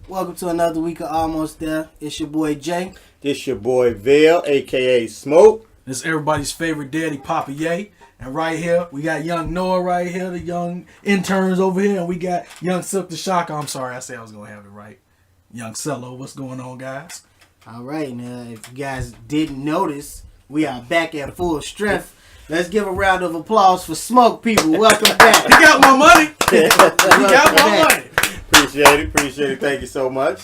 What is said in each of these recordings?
Welcome to another week of Almost There. It's your boy Jay. This your boy Vale, a.k.a. Smoke. This is everybody's favorite daddy, Papa Ye. And right here, we got young Noah right here, the young interns over here, and we got young Silk the Shocker. I'm sorry, I said I was going to have it right. Young Cello, what's going on, guys? All right, now, if you guys didn't notice, we are back at full strength. Let's give a round of applause for Smoke, people. Welcome back. He got my money. He got my money. Appreciate it. Thank you so much.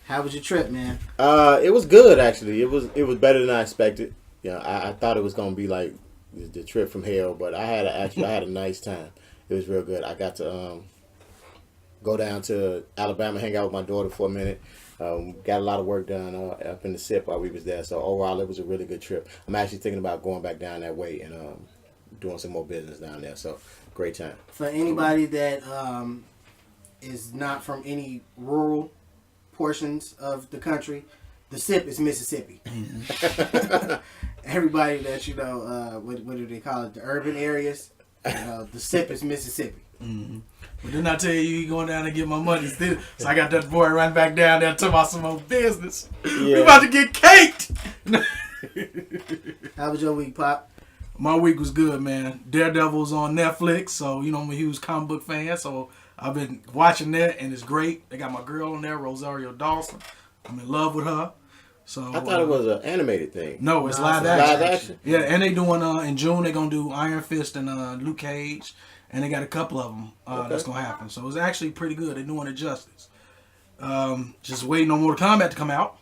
How was your trip, man? It was good, actually. It was better than I expected. Yeah, I thought it was gonna be like the trip from hell, but I had a nice time. It was real good. I got to go down to Alabama, hang out with my daughter for a minute. Got a lot of work done up in the SIP while we was there. So overall, it was a really good trip. I'm actually thinking about going back down that way and doing some more business down there. So great time. For anybody that is not from any rural portions of the country, the SIP is Mississippi. Everybody that what do they call it? The urban areas. The SIP is Mississippi. Mm-hmm. But didn't I tell you he going down and get my money still? So I got that boy running back down there talking about some more business. Yeah. We about to get caked. How was your week, Pop? My week was good, man. Daredevil's on Netflix, so I'm a huge comic book fan, so I've been watching that, and it's great. They got my girl on there, Rosario Dawson. I'm in love with her. So I thought it was an animated thing. No, it's live action. Yeah, and they doing in June they're gonna do Iron Fist and Luke Cage, and they got a couple of them that's gonna happen. So it's actually pretty good. They're doing it justice. Just waiting on Mortal Kombat to come out.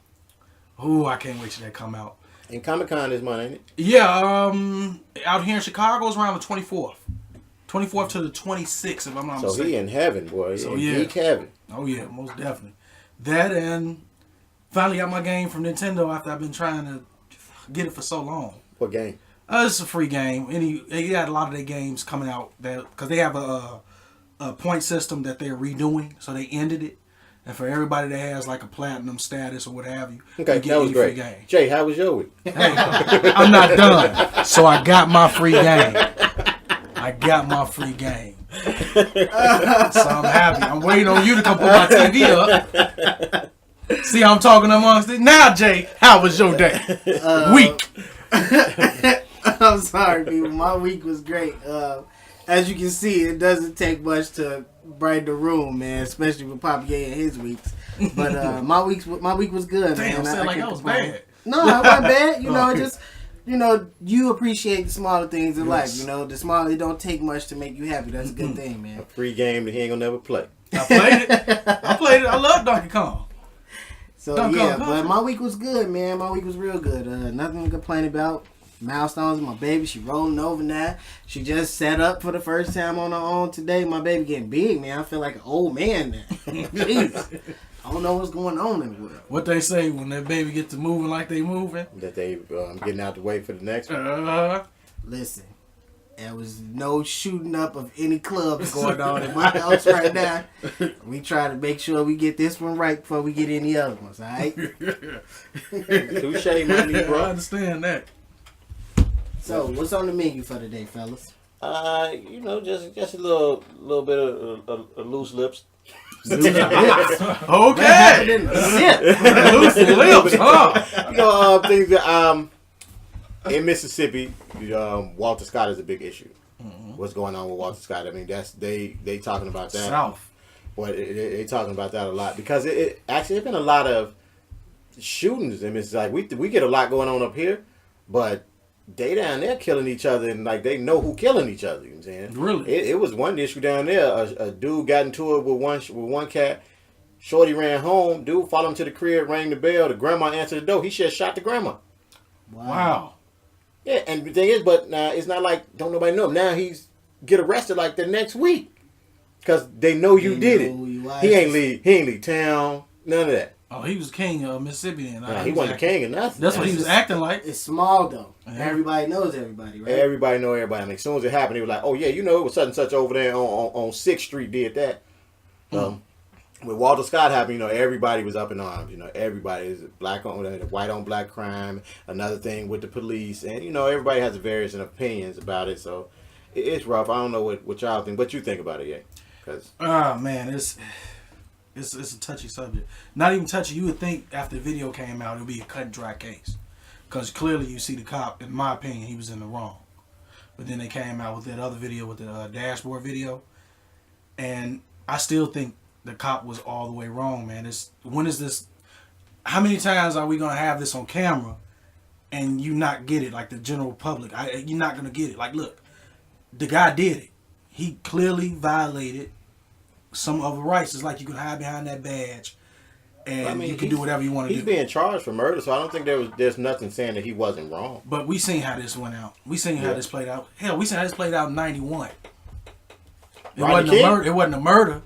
Ooh, I can't wait till that come out. And Comic-Con is month, ain't it? Yeah, out here in Chicago it's around the 24th. 24th to the 26th, if I'm not mistaken. So he in heaven, boy. So geek heaven. Oh yeah, most definitely. That and finally got my game from Nintendo after I've been trying to get it for so long. What game? It's a free game. They got a lot of their games coming out because they have a point system that they're redoing, so they ended it. And for everybody that has like a platinum status or what have you, okay, you get that was great. Free game. Jay, how was your week? Hey, I'm not done, so I got my free game. So I'm happy. I'm waiting on you to come put my TV up. See how I'm talking amongst it? Now, Jay, how was your day? Week. I'm sorry, people. My week was great. As you can see, it doesn't take much to brighten the room, man, especially with Papa Ye and his weeks. But my week was good, man. Damn, sound like that was bad. No, it wasn't bad. It just... you appreciate the smaller things in life. The smaller, it don't take much to make you happy. That's a good thing, man. A free game that he ain't gonna never play. I played it. I love Donkey Kong. So, but my week was good, man. My week was real good. Nothing to complain about. Milestones with my baby. She rolling over now. She just set up for the first time on her own today. My baby getting big, man. I feel like an old man now. Jeez. I don't know what's going on in the world. What they say when that baby gets to moving like they moving? That they getting out the way for the next one. Listen, there was no shooting up of any clubs going on in my house right now. We try to make sure we get this one right before we get any other ones, all right? Touche, money, bro. I understand that. So, what's on the menu for today, fellas? Just a little bit of loose lips. Okay. Loose lips, huh? Things that in Mississippi, Walter Scott is a big issue. Mm-hmm. What's going on with Walter Scott? I mean, they talking about that. South. Well, they talking about that a lot because it actually there's been a lot of shootings in Mississippi. Like we get a lot going on up here, but they down there killing each other and like they know who killing each other. You know what I'm saying? Really? It was one issue down there. A dude got into it with one cat. Shorty ran home. Dude followed him to the crib, rang the bell. The grandma answered the door. He just shot the grandma. Wow. Yeah, and the thing is, but now it's not like don't nobody know him. Now he's get arrested like the next week because they know you did it. He ain't leave town. None of that. Oh, he was king of Mississippi then. Nah, he wasn't the king of nothing. That's what he was acting like. It's small though. Everybody knows everybody, right? Everybody know everybody. And as soon as it happened, he was like, "Oh yeah, it was such and such over there on 6th Street did that." When Walter Scott happened, everybody was up in arms. Everybody is black on white on black crime. Another thing with the police, and everybody has various opinions about it. So it's rough. I don't know what y'all think, but you think about it, yeah? Oh man, It's a touchy subject. Not even touchy. You would think after the video came out, it would be a cut and dry case. Because clearly you see the cop, in my opinion, he was in the wrong. But then they came out with that other video, with the dashboard video. And I still think the cop was all the way wrong, man. When is this? How many times are we going to have this on camera and you not get it, like the general public? You're not going to get it. Like, look, the guy did it. He clearly violated some other rights. It's like you can hide behind that badge and you can do whatever you want to do. He's being charged for murder, so I don't think there's nothing saying that he wasn't wrong. But we seen how this went out. We seen how this played out. Hell, we seen how this played out in 91. It wasn't a murder,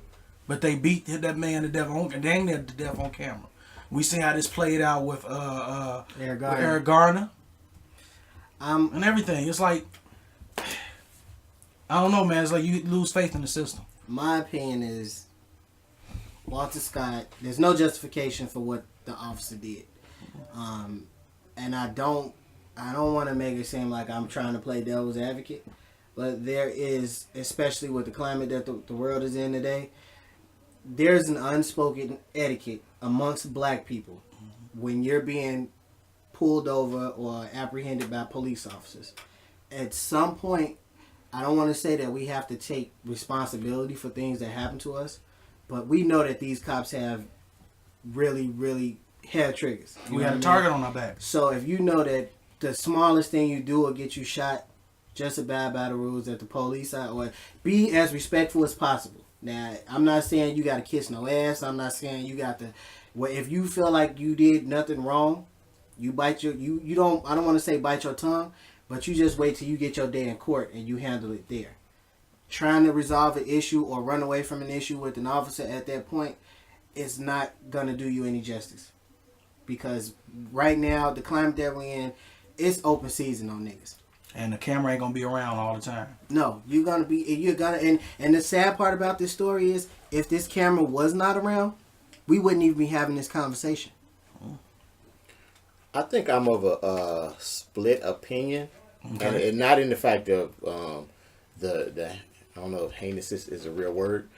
but they beat that man to death on camera. We seen how this played out with Eric Garner. And everything. It's like, I don't know, man. It's like you lose faith in the system. My opinion is Walter Scott, there's no justification for what the officer did. And I don't want to make it seem like I'm trying to play devil's advocate, but there is, especially with the climate that the world is in today, there's an unspoken etiquette amongst black people when you're being pulled over or apprehended by police officers. At some point, I don't want to say that we have to take responsibility for things that happen to us, but we know that these cops have really, really hair triggers. We got a target on our back. So if you know that the smallest thing you do will get you shot, just abide by the rules that the police are, or be as respectful as possible. Now, I'm not saying you got to kiss no ass. I'm not saying you got to. Well, if you feel like you did nothing wrong, you bite your you don't. I don't want to say bite your tongue, but you just wait till you get your day in court and you handle it there. Trying to resolve an issue or run away from an issue with an officer at that point is not gonna do you any justice, because right now the climate that we're in, it's open season on niggas. And the camera ain't gonna be around all the time. No, you're gonna and the sad part about this story is, if this camera was not around, we wouldn't even be having this conversation. I think I'm of a split opinion, and not in the fact of the I don't know if heinous is a real word,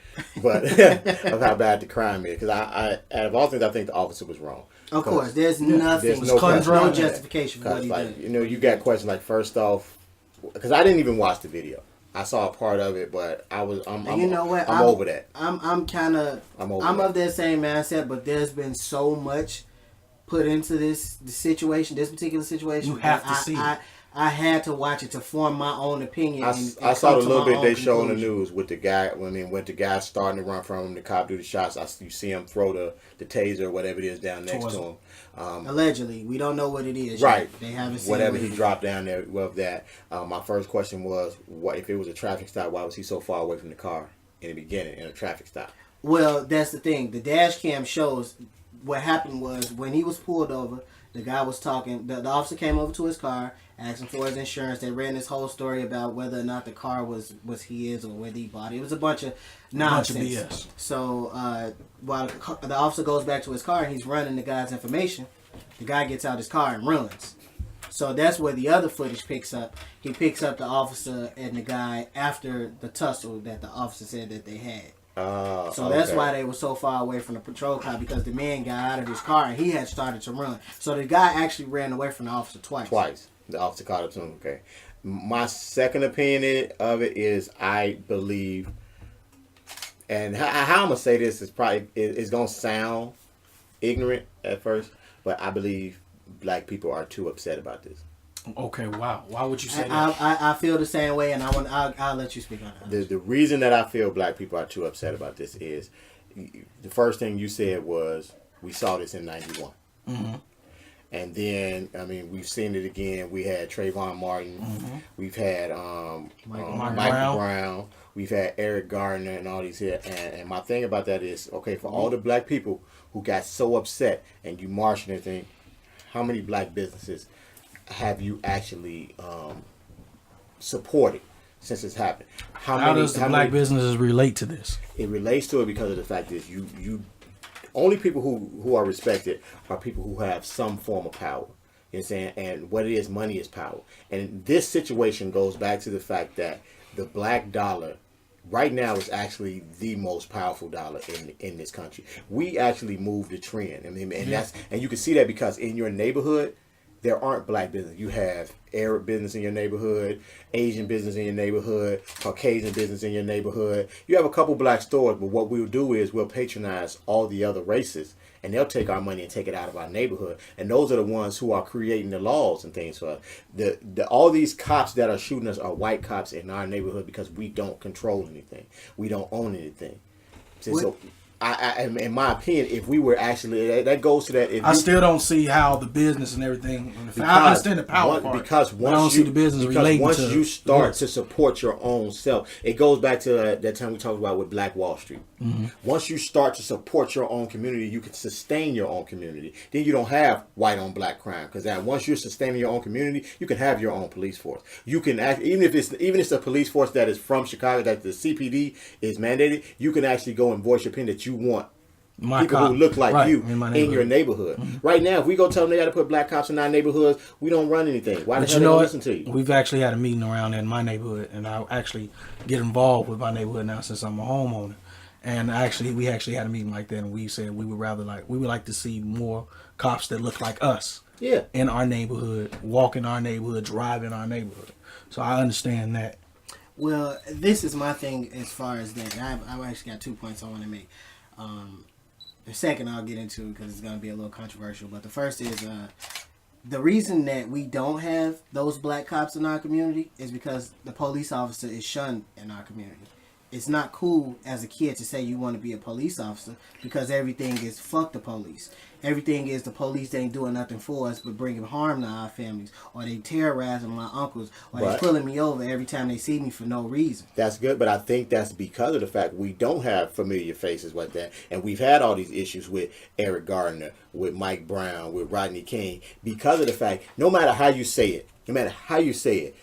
but of how bad the crime is. Because I out of all things, I think the officer was wrong. Of course, there's nothing, no justification for what he did. You know, you got questions like, first off, because I didn't even watch the video. I saw a part of it, but I'm you know what? I'm over that. I'm of that same mindset, but there's been so much put into this particular situation. You have to see it. I had to watch it to form my own opinion. I saw the little bit they showed on the news with the guy. When the guy's starting to run from him, the cop do the shots. You see him throw the taser or whatever it is down next to him. Allegedly, we don't know what it is. Right. Yet. They haven't seen whatever he dropped down there of that. My first question was, what if it was a traffic stop? Why was he so far away from the car in the beginning in a traffic stop? Well, that's the thing. The dash cam shows what happened was, when he was pulled over, the guy was talking. The officer came over to his car, asked him for his insurance. They ran this whole story about whether or not the car was his or whether he bought it. It was a bunch of nonsense. A bunch of BS. So while the officer goes back to his car and he's running the guy's information, the guy gets out his car and runs. So that's where the other footage picks up. He picks up the officer and the guy after the tussle that the officer said that they had. So that's why they were so far away from the patrol car, because the man got out of his car and he had started to run. So the guy actually ran away from the officer twice. The officer caught up to him. Okay. My second opinion of it is, I believe, and how I'm gonna say this is probably it's gonna sound ignorant at first, but I believe black people are too upset about this. Okay, wow. Why would you say that? I feel the same way, and I'll let you speak on it. The reason that I feel black people are too upset about this is, the first thing you said was, we saw this in 91. Mm-hmm. And then, I mean, we've seen it again. We had Trayvon Martin. Mm-hmm. We've had Michael Brown. We've had Eric Garner and all these here. And my thing about that is, okay, for all the black people who got so upset and you marched and everything, how many black businesses have you actually supported since it's happened? How does the black businesses relate to this? It relates to it because of the fact that you only people who are respected are people who have some form of power. You know what I'm saying? And what it is, money is power. And this situation goes back to the fact that the black dollar right now is actually the most powerful dollar in this country. We actually moved the trend. I mean, and you can see that because in your neighborhood, there aren't black business. You have Arab business in your neighborhood, Asian business in your neighborhood, Caucasian business in your neighborhood. You have a couple black stores, but what we'll do is we'll patronize all the other races, and they'll take our money and take it out of our neighborhood. And those are the ones who are creating the laws and things for us. All these cops that are shooting us are white cops in our neighborhood because we don't control anything. We don't own anything. So in my opinion, if we were actually, that goes to that. I still don't see how the business and everything. I understand the power part. Because once I don't see the business relating once to you start to support your own self, it goes back to that time we talked about with Black Wall Street. Mm-hmm. Once you start to support your own community, you can sustain your own community. Then you don't have white on black crime because once you're sustaining your own community, you can have your own police force. You can even if it's a police force that is from Chicago, that the CPD is mandated, you can actually go and voice your opinion that you want people who look like you in your neighborhood. Mm-hmm. Right now, if we go tell them they got to put black cops in our neighborhoods, we don't run anything. Why the hell they don't listen to you? We've actually had a meeting around in my neighborhood, and I actually get involved with my neighborhood now since I'm a homeowner. And we actually had a meeting like that, and we said we would like to see more cops that look like us. Yeah. In our neighborhood, walk in our neighborhood, drive in our neighborhood. So I understand that. Well, this is my thing as far as that. I've actually got 2 points I want to make. The second I'll get into because it's going to be a little controversial. But the first is the reason that we don't have those black cops in our community is because the police officer is shunned in our community. It's not cool as a kid to say you want to be a police officer because everything is fuck the police. Everything is the police ain't doing nothing for us but bringing harm to our families, or they terrorizing my uncles, or they pulling me over every time they see me for no reason. That's good, but I think that's because of the fact we don't have familiar faces like that, and we've had all these issues with Eric Gardner, with Mike Brown, with Rodney King, because of the fact, no matter how you say it,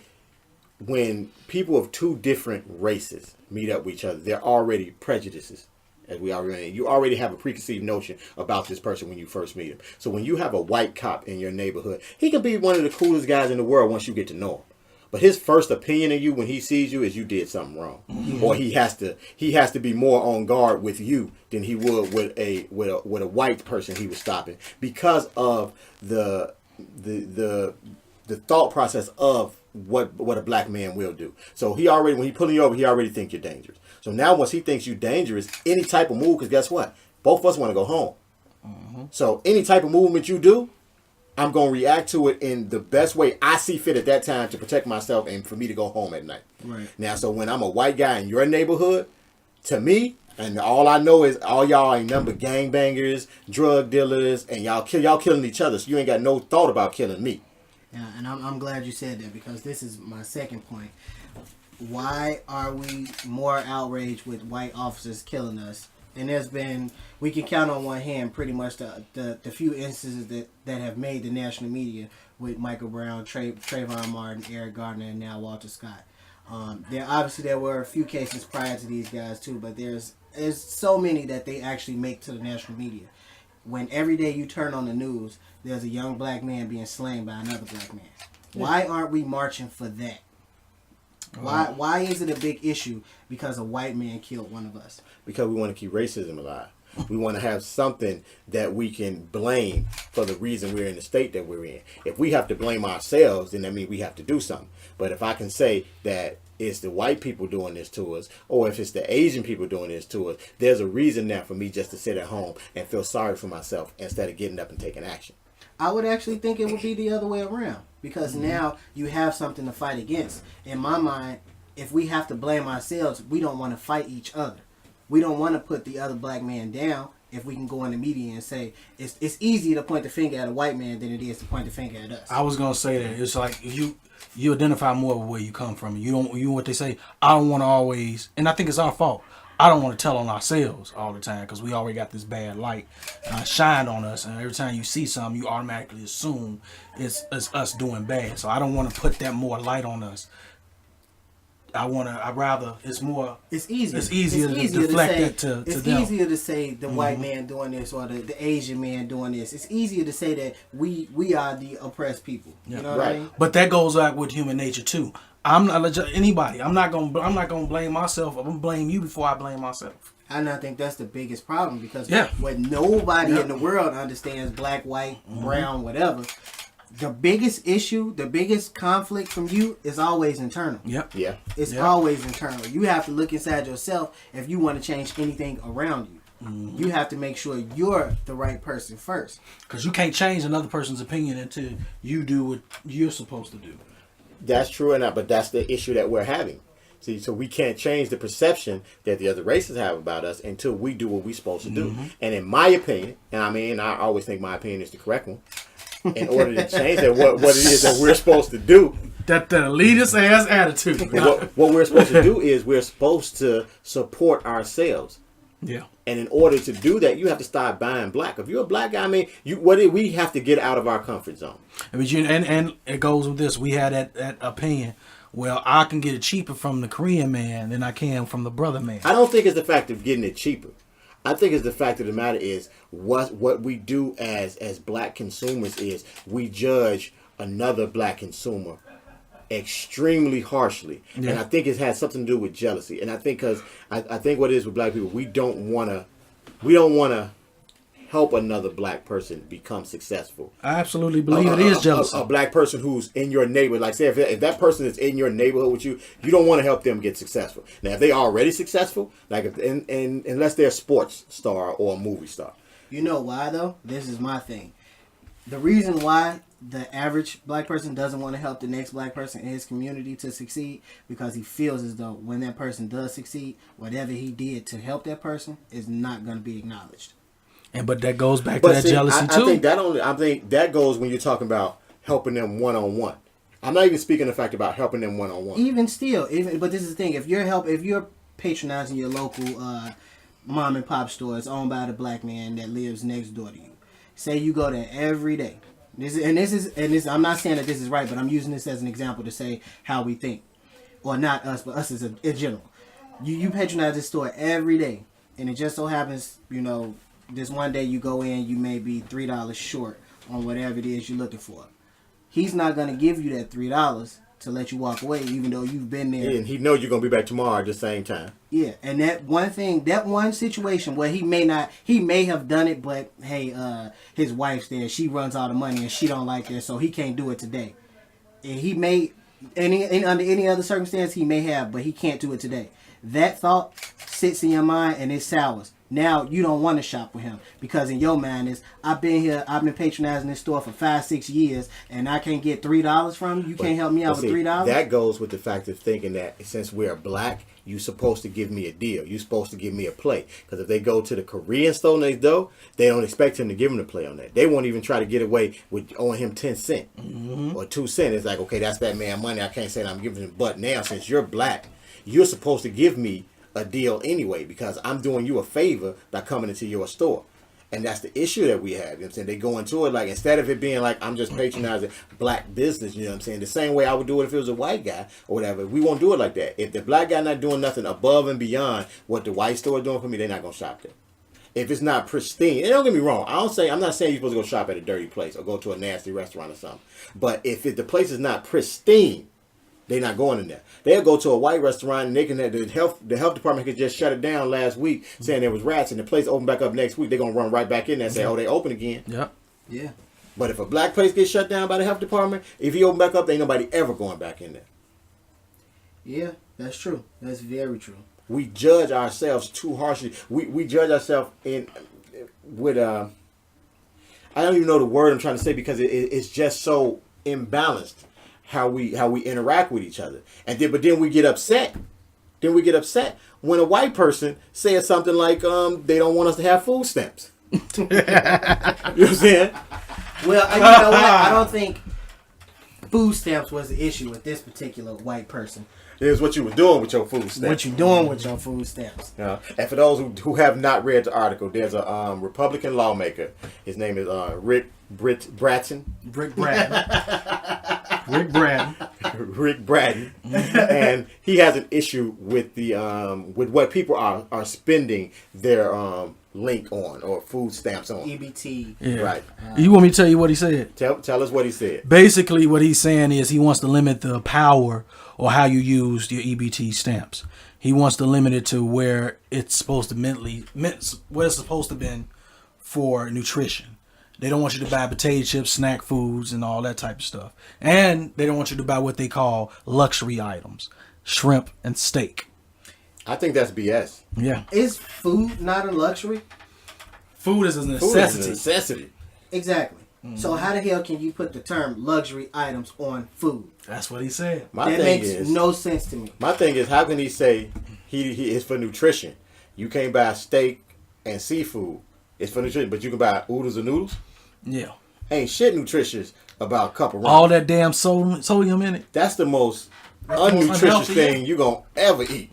when people of two different races meet up with each other, there are already prejudices. You already have a preconceived notion about this person when you first meet him. So when you have a white cop in your neighborhood, he can be one of the coolest guys in the world once you get to know him. But his first opinion of you when he sees you is you did something wrong, or he has to be more on guard with you than he would with a white person he was stopping because of the thought process of what a black man will do. So when he pulling you over, he already think you're dangerous. So now once he thinks you're dangerous, any type of move, because guess what? Both of us want to go home. Mm-hmm. So any type of movement you do, I'm going to react to it in the best way I see fit at that time to protect myself and for me to go home at night. Right. Now, so when I'm a white guy in your neighborhood, to me, and all I know is all y'all ain't nothing but gangbangers, drug dealers, and y'all killing each other. So you ain't got no thought about killing me. Yeah, and I'm glad you said that because this is my second point. Why are we more outraged with white officers killing us? And we can count on one hand pretty much the few instances that have made the national media with Michael Brown, Trayvon Martin, Eric Gardner, and now Walter Scott. There were a few cases prior to these guys too, but there's so many that they actually make to the national media. When every day you turn on the news, there's a young black man being slain by another black man. Why aren't we marching for that? Why is it a big issue because a white man killed one of us? Because we want to keep racism alive. We want to have something that we can blame for the reason we're in the state that we're in. If we have to blame ourselves, then that means we have to do something. But if I can say that it's the white people doing this to us, or if it's the Asian people doing this to us, there's a reason now for me just to sit at home and feel sorry for myself instead of getting up and taking action. I would actually think it would be the other way around because now you have something to fight against. In my mind, if we have to blame ourselves, we don't want to fight each other. We don't want to put the other black man down if we can go in the media and say it's easier to point the finger at a white man than it is to point the finger at us. I was going to say that. It's like you identify more with where you come from. You what they say, I don't want to always, and I think it's our fault. I don't want to tell on ourselves all the time because we already got this bad light shined on us, and every time you see something, you automatically assume it's us doing bad. So I don't want to put that more light on us. it's more. It's easier. It's easier to deflect it to It's them. easier to say the white man doing this or the Asian man doing this. It's easier to say that we are the oppressed people. You know what I mean? But that goes back with human nature too. I'm not anybody. I'm not gonna blame myself. I'm gonna blame you before I blame myself. And I think that's the biggest problem because Yeah. when nobody in the world understands black, white, brown, whatever, the biggest issue, the biggest conflict from you is always internal. Yep. Yeah. It's always internal. You have to look inside yourself if you want to change anything around you. You have to make sure you're the right person first. Because you can't change another person's opinion until you do what you're supposed to do. That's true but that's the issue that we're having. See, so we can't change the perception that the other races have about us until we do what we're supposed to do. And in my opinion, and I mean, I always think my opinion is the correct one, in order to change that, what it is that we're supposed to do. That elitist ass attitude. What we're supposed to do is we're supposed to support ourselves. Yeah. And in order to do that, you have to start buying black. If you're a black guy, I mean, we have to get out of our comfort zone. I mean, and it goes with this. We had that opinion. Well, I can get it cheaper from the Korean man than I can from the brother man. I don't think it's the fact of getting it cheaper. I think it's the fact of the matter is what we do as black consumers is we judge another black consumer extremely harshly. Yeah. And I think it has something to do with jealousy. And I think I think what it is with black people, we don't want to help another black person become successful. I absolutely believe it is jealousy. A black person who's in your neighborhood, like say if that person is in your neighborhood with you, you don't want to help them get successful. Now if they already successful, like unless they're a sports star or a movie star. You know why though? This is my thing. The reason why the average black person doesn't want to help the next black person in his community to succeed because he feels as though when that person does succeed, whatever he did to help that person is not going to be acknowledged. But that goes back to that jealousy too. I think that goes when you're talking about helping them one on one. I'm not even speaking the fact about helping them one on one. Even still, but this is the thing: if you're patronizing your local mom and pop store, it's owned by the black man that lives next door to you. Say you go there every day. I'm not saying that this is right, but I'm using this as an example to say how we think, or not us, but us in general. You patronize this store every day, and it just so happens, this one day you go in, you may be $3 short on whatever it is you're looking for. He's not going to give you that $3 to let you walk away, even though you've been there. Yeah, and he knows you're going to be back tomorrow at the same time. Yeah, and that one situation where he may have done it, but hey, his wife's there, she runs all the money, and she don't like it, so he can't do it today. And he may, under any other circumstance, he may have, but he can't do it today. That thought sits in your mind, and it sours. Now you don't want to shop with him because in your mind is I've been patronizing this store for 5-6 years and I can't get $3 from you. You can't help me out with $3. That goes with the fact of thinking that since we're black, you're supposed to give me a deal. You're supposed to give me a play. Because if they go to the Korean store next door, they don't expect him to give him the play on that. They won't even try to get away with owing him 10 cents or 2 cents. It's like, okay, that's that man money. I can't say that I'm giving him. But now since you're black, you're supposed to give me a deal anyway because I'm doing you a favor by coming into your store. And that's the issue that we have. You know what I'm saying? They go into it like, instead of it being like, I'm just patronizing black business, you know what I'm saying? The same way I would do it if it was a white guy or whatever. We won't do it like that. If the black guy not doing nothing above and beyond what the white store is doing for me, they're not going to shop there. If it's not pristine, and don't get me wrong, I'm not saying you're supposed to go shop at a dirty place or go to a nasty restaurant or something. But if the place is not pristine, they're not going in there. They'll go to a white restaurant and they can the health department could just shut it down last week saying there was rats and the place open back up next week. They're gonna run right back in there and say, oh, they open again. Yeah. Yeah. But if a black place gets shut down by the health department, if he open back up, ain't nobody ever going back in there. Yeah, that's true. That's very true. We judge ourselves too harshly. We judge ourselves with I don't even know the word I'm trying to say because it's just so imbalanced. How we interact with each other, but then we get upset. Then we get upset when a white person says something like, they don't want us to have food stamps. You know what I'm saying? Well, you know what? I don't think food stamps was the issue with this particular white person. It's what you were doing with your food stamps. What you doing with your food stamps? And for those who have not read the article, there's a Republican lawmaker. His name is Rick Bratton. Rick Bratton. Rick Braden. Rick Braden, and he has an issue with the with what people are spending their link on or food stamps on. EBT. Yeah. Right. You want me to tell you what he said? Tell us what he said. Basically, what he's saying is he wants to limit the power or how you use your EBT stamps. He wants to limit it to where it's supposed to where it's supposed to be for nutrition. They don't want you to buy potato chips, snack foods, and all that type of stuff. And they don't want you to buy what they call luxury items, shrimp and steak. I think that's BS. Yeah. Is food not a luxury? Food is a Food necessity. is a necessity. Exactly. So how the hell can you put the term luxury items on food? That's what he said. My That thing makes is, no sense to me. my thing is, how can he say he is for nutrition? You can't buy steak and seafood. It's for nutrition, but you can buy oodles and noodles. Yeah. Ain't shit nutritious about a cup of All ramen. that damn sodium in it. That's the most unhealthy, unnutritious yeah. thing you gonna ever eat.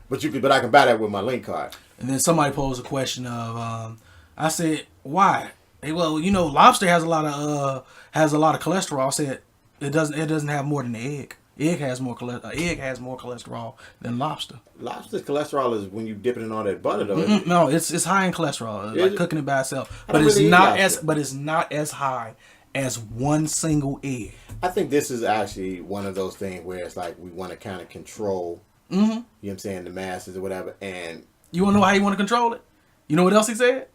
But I can buy that with my link card. And then somebody posed a question of, I said, why? Hey, well, you know, lobster has a lot of cholesterol. I said it doesn't have more than the egg. Egg has more cholesterol than lobster. Lobster's cholesterol is when you dip it in all that butter, though. No, it's high in cholesterol, Is like it? cooking it by itself. I But don't it's really eat not lobster. as high as one single egg. I think this is actually one of those things where it's like we want to kind of control, you know what I'm saying, the masses or whatever. And You want to know how you want to control it? You know what else he said?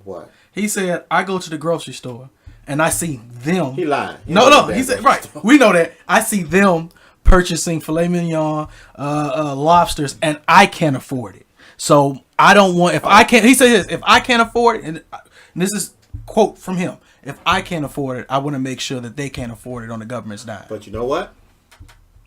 what? He said, I go to the grocery store and I see them. He lying. He No, don't no. do He that. said, right. We know that. I see them purchasing filet mignon, lobsters, and I can't afford it. So I don't want, if I can't, he said this, if I can't afford it, and this is quote from him, if I can't afford it, I want to make sure that they can't afford it on the government's dime. But you know what?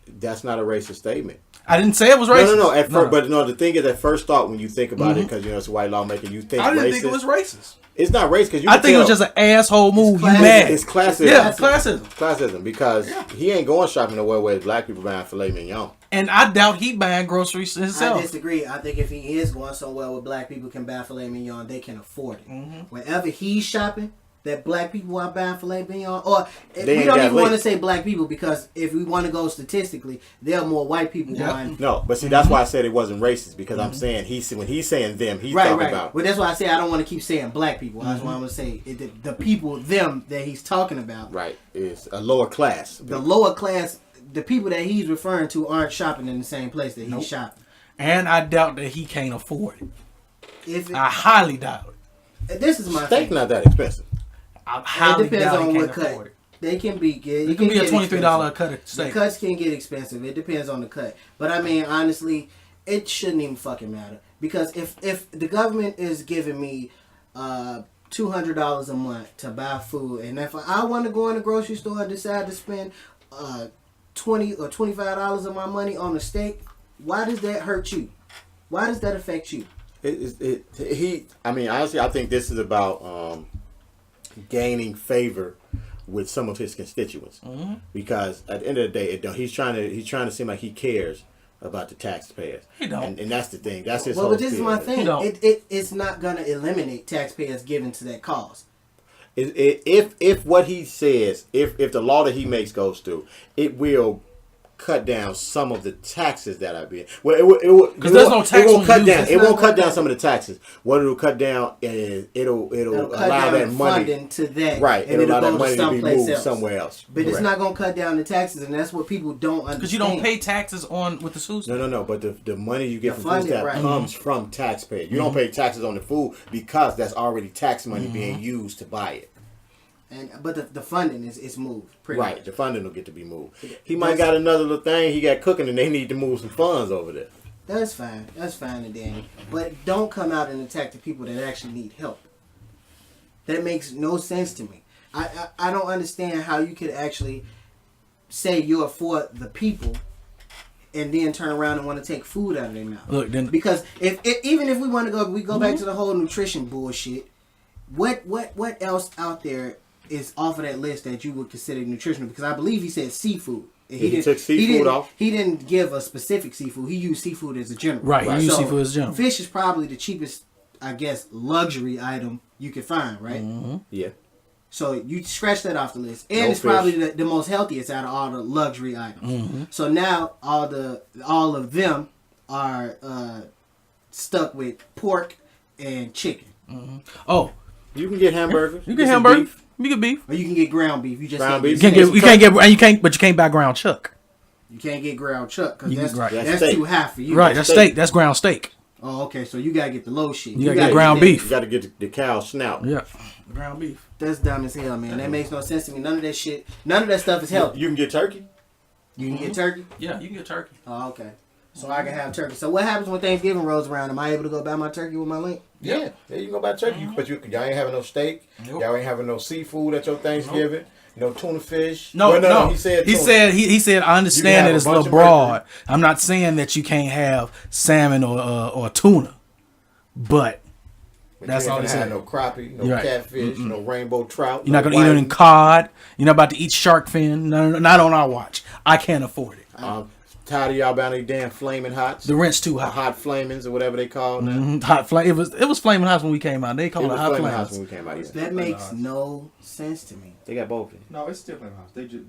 That's not a racist statement. I didn't say it was racist. No. At first, but no. The thing is, at first thought when you think about it, because you know it's a white lawmaker, you think I didn't racist. think it was racist. It's not racist because you. I can think it was tell. just an asshole move. You classism. mad? It's classism. Yeah, classism. Classism because he ain't going shopping nowhere where black people buying filet mignon. And I doubt he buying groceries I himself. disagree. I think if he is going somewhere where black people can buy filet mignon, they can afford it. Wherever he's shopping, that black people are buying filet mignon, or we ain't don't got even want to links. say black people because if we want to go statistically, there are more white people buying. No, but see that's why I said it wasn't racist because I'm saying when he's saying them, he's Right, talking right. about But that's why I say I don't want to keep saying black people. That's why I'm going to say the people, them that he's talking about. right. It's a lower class. The lower class, the people that he's referring to aren't shopping in the same place that he's shopping. And I doubt that he can't afford it. If I highly doubt it. this is my Steak thing. not that expensive. I It highly depends doubt on he what can't cut. afford it. They can be good. It can be a get $23 expensive. cut of The steak. cuts can get expensive. It depends on the cut. But I mean, honestly, it shouldn't even fucking matter. Because if the government is giving me $200 a month to buy food, and if I want to go in the grocery store and decide to spend $20 or $25 of my money on a steak, why does that hurt you? Why does that affect you? I mean, honestly, I think this is about gaining favor with some of his constituents because at the end of the day, he's trying to seem like he cares about the taxpayers. He don't. And that's the thing. That's his Well, whole but this is my spiel. thing. don't. It's not going to eliminate taxpayers giving to that cause. If what he says, if the law that he makes goes through, it will cut down some of the taxes that are being. Well, it will because there's no tax It won't on cut you. down. It's It not won't cut gonna down some of the taxes. What it'll cut down is it'll Cut allow down that the money. funding to that, Right, and it'll allow it'll that go money to to be someplace moved else. somewhere else. But it's Correct. not going to cut down the taxes, and that's what people don't understand. Because you don't pay taxes on with the food stamp. No. But the money you get The from food funding, stamp right. comes from taxpayers. You don't pay taxes on the food because that's already tax money being used to buy it. But the funding is moved. Pretty Right, much. the funding will get to be moved. He might got another little thing he got cooking, and they need to move some funds over there. That's fine. That's fine and dandy. But don't come out and attack the people that actually need help. That makes no sense to me. I don't understand how you could actually say you're for the people and then turn around and want to take food out of their mouth. Look, then Because even if we want to go back to the whole nutrition bullshit. What else out there is off of that list that you would consider nutritional? Because I believe he said seafood. He took seafood off. He didn't give a specific seafood. He used seafood as a general. Right, he used So, seafood as a general. Fish is probably the cheapest, I guess, luxury item you could find, right? Yeah. So you scratch that off the list, and No it's fish. probably the most healthiest out of all the luxury items. So now all of them are stuck with pork and chicken, Oh, You can get hamburgers. you get get some hamburger. beef. You get beef. or you can get ground beef. You just Ground can't beef. get You can't get, but you can't buy ground chuck. You can't get ground chuck because You that's, can- right. that's That's steak. too high for you. Right, that's steak. That's ground steak. Oh, okay. So you gotta get the low shit. You gotta get ground beef. You got to get the cow snout. Yeah, ground beef. That's dumb as hell, man. That makes no sense to me. None of that shit. None of that stuff is healthy. You can get turkey. You can get turkey. Yeah, you can get turkey. Oh, okay. So I can have turkey. So what happens when Thanksgiving rolls around? Am I able to go buy my turkey with my link? Yeah, there you go buy turkey. But y'all ain't having no steak. Nope. Y'all ain't having no seafood at your Thanksgiving. No tuna fish. No, Well, no. He said. He tuna. said. He said. I understand have that a it's a bunch little of broad. I'm not saying that you can't have salmon or tuna, but But that's you all ain't he gonna have said. no crappie, no You're right. catfish, no rainbow trout. You're not no gonna eat it in whiting. cod. You're not about to eat shark fin. No, not on our watch. I can't afford it. Tired of y'all about any damn flaming hots. The rent's too Or high. hot flamings or whatever they call now. Hot flame. It was flaming hot when we came out. They call It it was hot flaming hots flames. when we came out. Yeah. That makes no sense to me. They got both. No, it's still Flame House. They just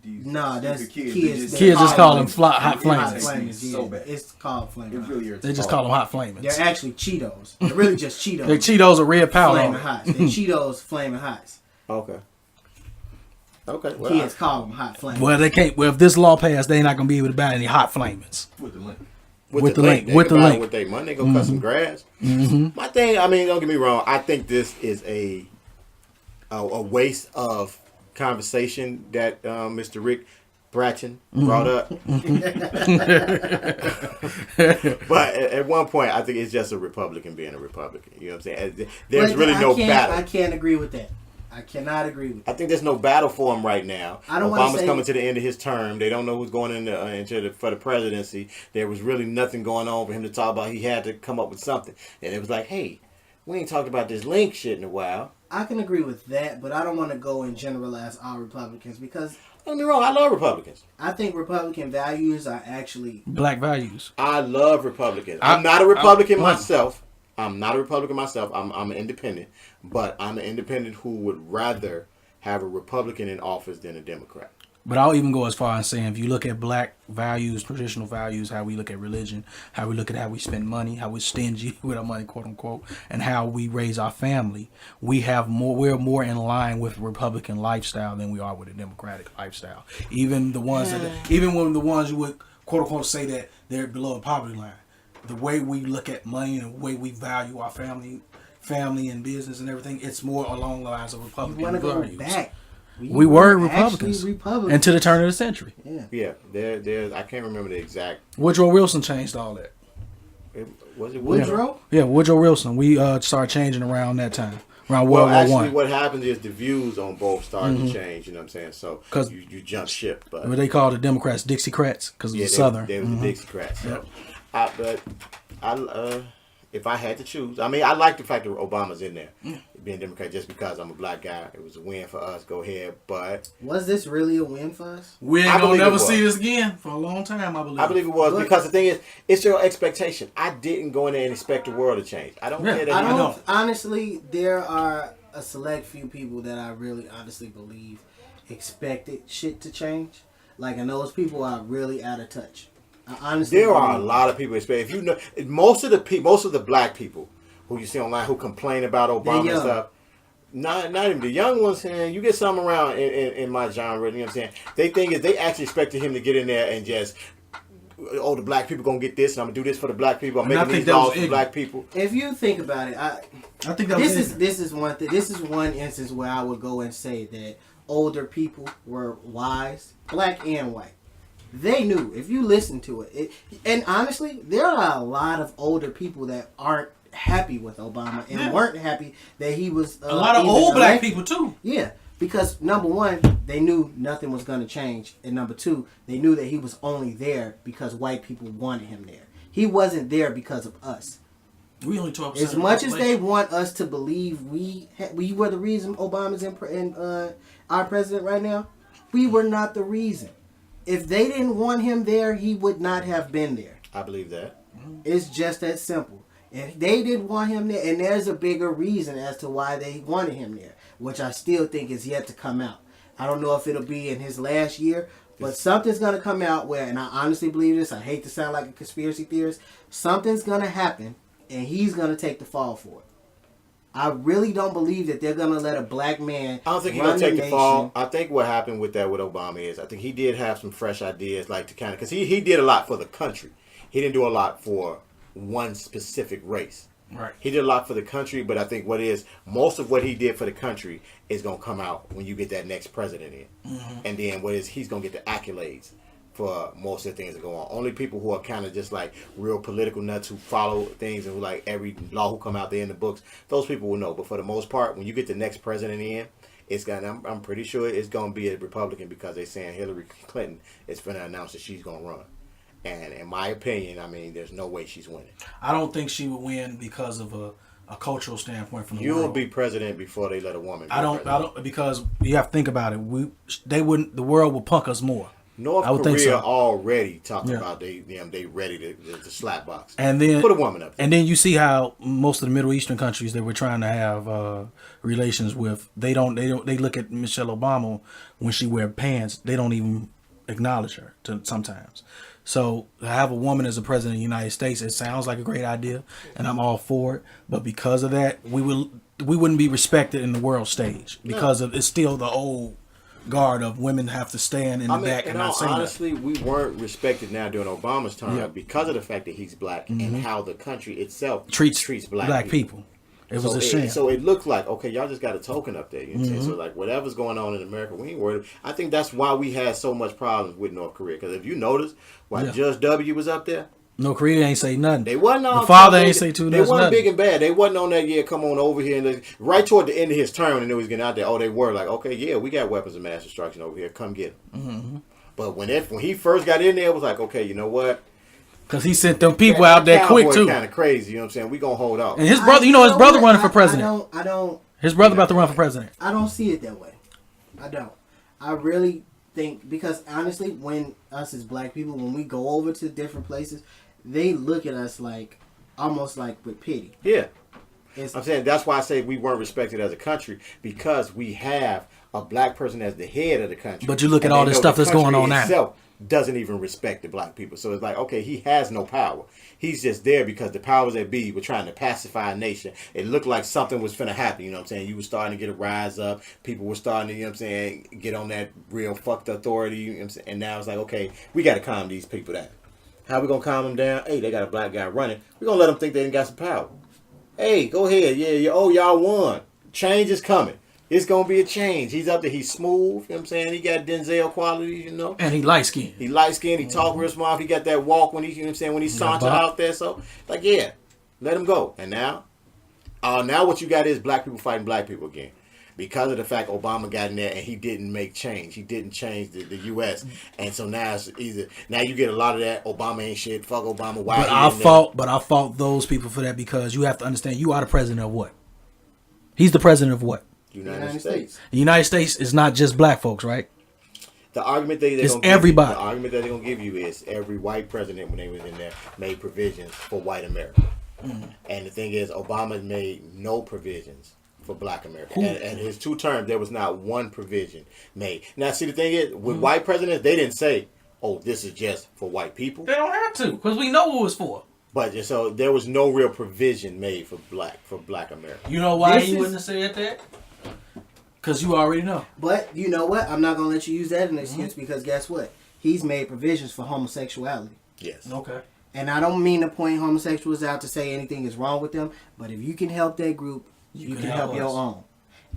these Nah, that's stupid kids. they Kids just call them hot Hot flames. flames. So Yeah. bad. It's called flame. It really irritates They just me. call them hot flamings. They're actually Cheetos. They're really just Cheetos. They Cheetos are red powder. Flaming hots. They're Cheetos flaming hots. Okay. Okay. Well, Kids call them hot flames. Well, they can't. Well, if this law passed, they're not gonna be able to buy any hot flamings. with the link. with the link, They with can the buy it link. with their money, they go cut some grass. My thing, I mean, don't get me wrong. I think this is a waste of conversation that Mr. Rick Bratchen brought up. But at one point, I think it's just a Republican being a Republican. You know what I'm saying? There's But really no I battle. can't agree with that. I cannot agree with that. I think there's no battle for him right now. I don't wanna Obama's say- coming to the end of his term. They don't know who's going for the presidency. There was really nothing going on for him to talk about. He had to come up with something. And it was like, hey, we ain't talked about this link shit in a while. I can agree with that, but I don't want to go and generalize all Republicans because Don't get me wrong, I love Republicans. I think Republican values are actually Black values. I love Republicans. I'm not a Republican myself. I'm not a Republican myself. I'm an independent. But I'm an independent who would rather have a Republican in office than a Democrat. But I'll even go as far as saying, if you look at black values, traditional values, how we look at religion, how we look at how we spend money, how we're stingy with our money, quote unquote, and how we raise our family, we're more in line with Republican lifestyle than we are with a Democratic lifestyle. Even the ones even when the ones you would quote unquote say that they're below the poverty line, the way we look at money and the way we value our family and business and everything, it's more along the lines of you Republican want to go values. back. We were actually Republicans Republicans. until the turn of the century. Yeah. Yeah, there's I can't remember the exact. Woodrow Wilson changed all that. Was it Woodrow? Yeah, Woodrow Wilson. We started changing around that time, around Well, World War actually, One. what happens is the views on both started to change. You know what I'm saying? So 'Cause- you jump ship, but What they called the Democrats Dixiecrats because it yeah, was Southern. They was the Dixiecrats. So, if I had to choose, I mean, I like the fact that Obama's in there, being Democrat, just because I'm a black guy. It was a win for us. Go ahead, but Was this really a win for us? We ain't I gonna believe never it was. see this again for a long time. I believe. I believe it was But- because the thing is, it's your expectation. I didn't go in there and expect the world to change. I don't Yeah, care that I he- don't. know. Honestly, there are a select few people that I really honestly believe expected shit to change. Like, and those people are really out of touch. I honestly There are a believe- lot of people, especially if you know most of the black people who you see online who complain about Obama and young. stuff. Not even the young ones. Saying you get some around in my genre. You know what I'm saying? They think is they actually expected him to get in there and just, oh, the black people gonna get this, and I'm gonna do this for the black people. I'm And I making think these that was laws for ignorant. black people. If you think about it, I think that was this is one thing. This is one instance where I would go and say that older people were wise, black and white. They knew. If you listen to it, and honestly, there are a lot of older people that aren't happy with Obama and weren't happy that he was a lot of even old black elected. people too. Yeah, because number one, they knew nothing was going to change, and number two, they knew that he was only there because white people wanted him there. He wasn't there because of us. We only 12%. As much as they want us to believe we were the reason Obama's in our president right now, we were not the reason. If they didn't want him there, he would not have been there. I believe that. It's just that simple. If they didn't want him there, and there's a bigger reason as to why they wanted him there, which I still think is yet to come out. I don't know if it'll be in his last year, but something's going to come out where, and I honestly believe this, I hate to sound like a conspiracy theorist, something's going to happen, and he's going to take the fall for it. I really don't believe that they're going to let a black man I don't think he's going to take the fall. I think what happened with Obama is, I think he did have some fresh ideas, like to kind of, because he did a lot for the country. He didn't do a lot for one specific race. Right. He did a lot for the country, but I think most of what he did for the country is going to come out when you get that next president in. Mm-hmm. And then he's going to get the accolades for most of the things that go on. Only people who are kind of just like real political nuts who follow things and who like every law who come out there in the books, those people will know. But for the most part, when you get the next president in, I'm pretty sure it's going to be a Republican, because they're saying Hillary Clinton is going to announce that she's going to run. And in my opinion, I mean, there's no way she's winning. I don't think she would win because of a cultural standpoint from the world. You'll be president before they let a woman be president. Because you have to think about it. The world will punk us more. North Korea already talking about they ready to slap box. And then put a woman up there. And then you see how most of the Middle Eastern countries they were trying to have relations with, they look at Michelle Obama when she wear pants, they don't even acknowledge her sometimes. So to have a woman as a president of the United States, it sounds like a great idea, and I'm all for it. But because of that, we wouldn't be respected in the world stage, because it's still the old guard of women have to stand in the back and not say that. Honestly, we weren't respected now during Obama's term because of the fact that he's black and how the country itself treats black people. It was a shame. So it looked like, okay, y'all just got a token up there. You know what I'm saying? So like whatever's going on in America, we ain't worried. I think that's why we had so much problems with North Korea. Because if you notice, while Judge W was up there, North Korea ain't say nothing. They wasn't on. The father ain't say too much. They wasn't nothing. Big and bad. They wasn't on that. Come on over here. And right toward the end of his term, and they was getting out there. Oh, they were like, okay, we got weapons of mass destruction over here. Come get them. Mm-hmm. But when he first got in there, it was like, okay, you know what? Because he sent them people out there quick too. Kind of crazy, you know what I'm saying? We gonna hold out. And his brother, his brother running for president. I don't. His brother about to run for president. I don't see it that way. I don't. I really think, because honestly, when us as black people, when we go over to different places, they look at us like almost like with pity. Yeah. I'm saying that's why I say we weren't respected as a country, because we have a black person as the head of the country. But you look at all this stuff that's going on now. Doesn't even respect the black people. So it's like, okay, he has no power. He's just there because the powers that be were trying to pacify a nation. It looked like something was finna happen, you know what I'm saying? You were starting to get a rise up. People were starting to, you know what I'm saying, get on that real fucked authority. You know what I'm saying? And now it's like, okay, we got to calm these people down. How we going to calm them down? Hey, they got a black guy running. We're going to let them think they ain't got some power. Hey, go ahead. Yeah, y'all won. Change is coming. It's going to be a change. He's up there. He's smooth. You know what I'm saying? He got Denzel qualities, you know. And he light-skinned. He light-skinned. He talk real smart. He got that walk when he, you know what I'm saying, when he saunter out there. So, like, yeah, let him go. And now what you got is black people fighting black people again. Because of the fact Obama got in there and he didn't make change. He didn't change the U.S. And so now it's now you get a lot of that, Obama ain't shit, fuck Obama. Why? But I fault those people for that, because you have to understand, you are the president of what? He's the president of what? United States. The United States is not just black folks, right? The argument they're gonna everybody. The argument that they're gonna give you is every white president, when they was in there, made provisions for white America. Mm. And the thing is, Obama made no provisions for black America. And his 2 terms, there was not one provision made. Now, see, the thing is, with white presidents, they didn't say, "Oh, this is just for white people." They don't have to, because we know who it's for. But so there was no real provision made for black America. You know why he wouldn't have said that? Because you already know. But you know what? I'm not going to let you use that as an excuse, because guess what? He's made provisions for homosexuality. Yes. Okay. And I don't mean to point homosexuals out to say anything is wrong with them, but if you can help that group, you can help your own.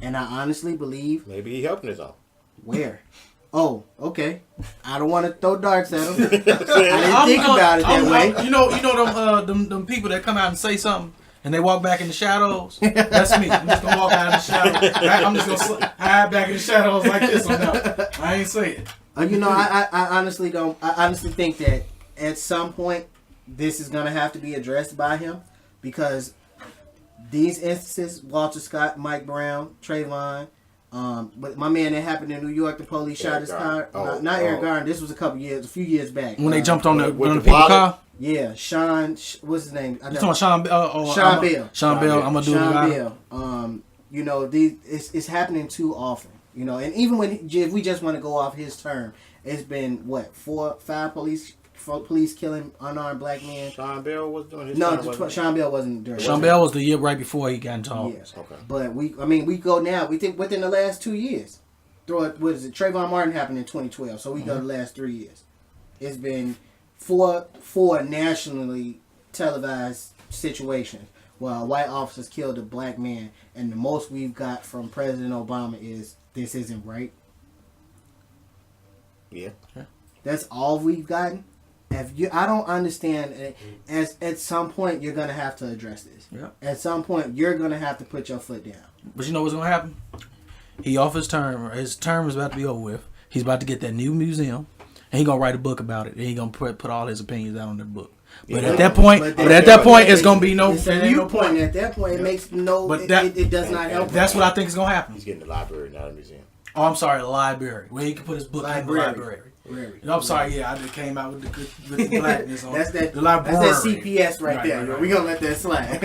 And I honestly believe... Maybe he helping his own. Where? Oh, okay. I don't want to throw darts at him. I didn't think about it that way. You know them people that come out and say something, and they walk back in the shadows. That's me. I'm just gonna walk out in the shadows. I'm just gonna hide back in the shadows like this. I ain't say it. I honestly don't. I honestly think that at some point this is gonna have to be addressed by him, because these instances, Walter Scott, Mike Brown, Trayvon, But my man, that happened in New York. The police shot his car. Oh, not Eric Garner. This was a few years back. When they jumped on the with the people wallet? car. Yeah, Sean. What's his name? You talking about Sean? Sean Bell. Sean Bell. I'm gonna do Sean it. Bell. You know, it's happening too often. You know, and even if we just want to go off his term, it's been what 4, 5 police killing unarmed black men. Sean Bell was doing his Sean Bell wasn't during. Sean Bell was the year right before he got into office. Yeah. Okay. But we go now. We think within the last 2 years. What is it? Trayvon Martin happened in 2012, so we go the last 3 years. It's been four nationally televised situations where white officers killed a black man, and the most we've got from President Obama is this isn't right. Yeah. That's all we've gotten. I don't understand. At some point, you're gonna have to address this. Yeah. At some point, you're gonna have to put your foot down. But you know what's gonna happen? He off his term. His term is about to be over with. He's about to get that new museum, and he gonna write a book about it. And he gonna put all his opinions out on the book. But at that point, it's gonna be no. It's a viewpoint. At that point, it makes no. But it does not help. That's what I think is gonna happen. He's getting the library, not a museum. Oh, I'm sorry, the library where he can put his book in the library. No, I'm sorry, yeah, I just came out with the blackness on that's that. the library. That's that CPS right there. Right. We gonna let that slide.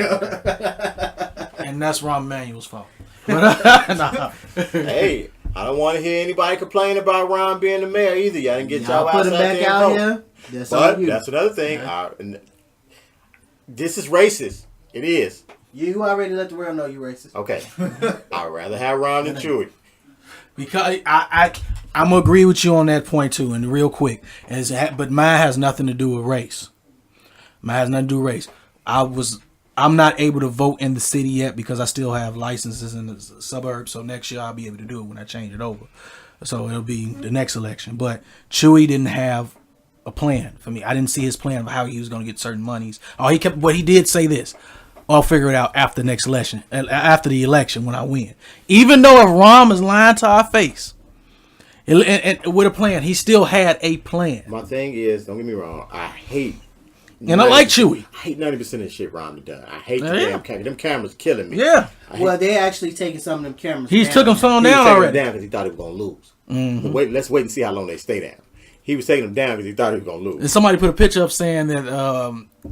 And that's Rahm Emanuel's fault. But, nah. Hey, I don't want to hear anybody complain about Ron being the mayor either. Y'all didn't get y'all put ass him out back there out and vote. here. That's But on you. that's another thing. Yeah. This is racist. It is. You already let the world know you racist. Okay. I'd rather have Ron than Chewy. Because I'm gonna agree with you on that point too, and real quick. But mine has nothing to do with race. Mine has nothing to do with race. I'm not able to vote in the city yet because I still have licenses in the suburbs. So next year I'll be able to do it when I change it over. So it'll be the next election. But Chewy didn't have a plan for me. I didn't see his plan of how he was going to get certain monies. But he did say this. I'll figure it out after the next election, after the election when I win. Even though if Rahm is lying to our face, and with a plan, he still had a plan. My thing is, don't get me wrong, I hate. And I like Chewy. I hate 90% of the shit Ron done. I hate the damn camera. Them cameras killing me. Yeah. Well, they actually taking some of them cameras. He's down. took them some He was down taking already. them down because he thought he was going to lose. Mm-hmm. Let's wait and see how long they stay down. He was taking them down because he thought he was going to lose. And somebody put a picture up saying that,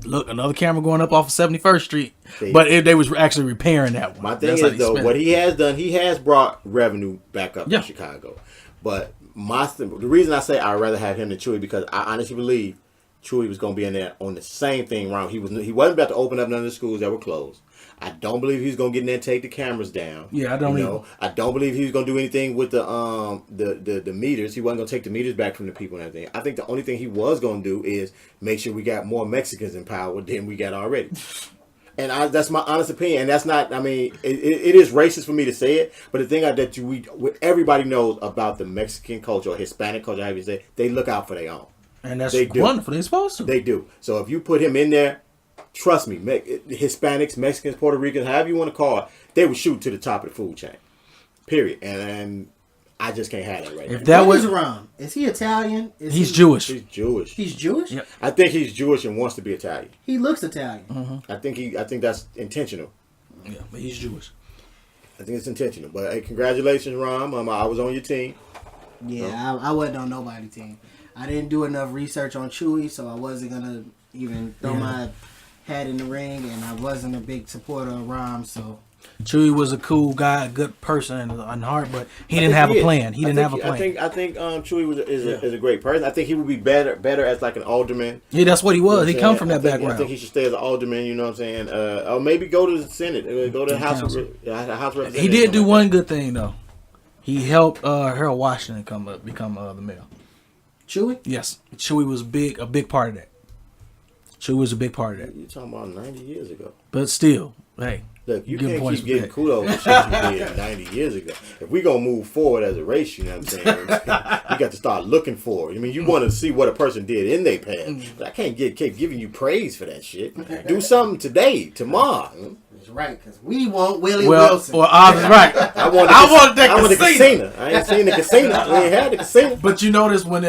look, another camera going up off of 71st Street. But they was actually repairing that one. My thing is, though, what he has done, he has brought revenue back up to Chicago. But the reason I say I'd rather have him than Chewy, because I honestly believe Chewy was going to be in there on the same thing wrong. He wasn't about to open up none of the schools that were closed. I don't believe he's going to get in there and take the cameras down. Yeah, I don't either. I don't believe he's going to do anything with the meters. He wasn't going to take the meters back from the people and everything. I think the only thing he was going to do is make sure we got more Mexicans in power than we got already. And that's my honest opinion. And that's not, it is racist for me to say it, but the thing that everybody knows about the Mexican culture or Hispanic culture, however you say, they look out for their own. And that's wonderful. They're supposed to. They do. So if you put him in there, trust me, Hispanics, Mexicans, Puerto Ricans, however you want to call it, they would shoot to the top of the food chain. Period. And I just can't have that right now. If that was Ron, is he Italian? He's Jewish. He's Jewish. He's Jewish? Yep. I think he's Jewish and wants to be Italian. He looks Italian. Mm-hmm. I think that's intentional. Yeah, but he's Jewish. I think it's intentional. But hey, congratulations, Ron. I was on your team. Yeah, I wasn't on nobody's team. I didn't do enough research on Chewy, so I wasn't gonna even throw my hat in the ring, and I wasn't a big supporter of Rahm. So Chewy was a cool guy, a good person and heart, but he didn't have a plan. He didn't have a plan. I think Chewy is a great person. I think he would be better as like an alderman. Yeah, that's what he was. He come from that I background. think he should stay as an alderman. You know what I'm saying? Or maybe go to the Senate, go to the House of Representatives. He did do one good thing though. He helped Harold Washington become the mayor. Chewy? Yes, Chewy was a big part of that. Chewy was a big part of that. You're talking about 90 years ago. But still, hey. Look, you can't keep getting kudos for shit you did 90 years ago. If we're going to move forward as a race, you know what I'm saying? We got to start looking for it. I mean, you want to see what a person did in their past. But I can't keep giving you praise for that shit. Do something today, tomorrow. That's right, because we want Willie Wilson. Well, I was right. I want the casino. I ain't seen the casino. We ain't had the casino. But you notice when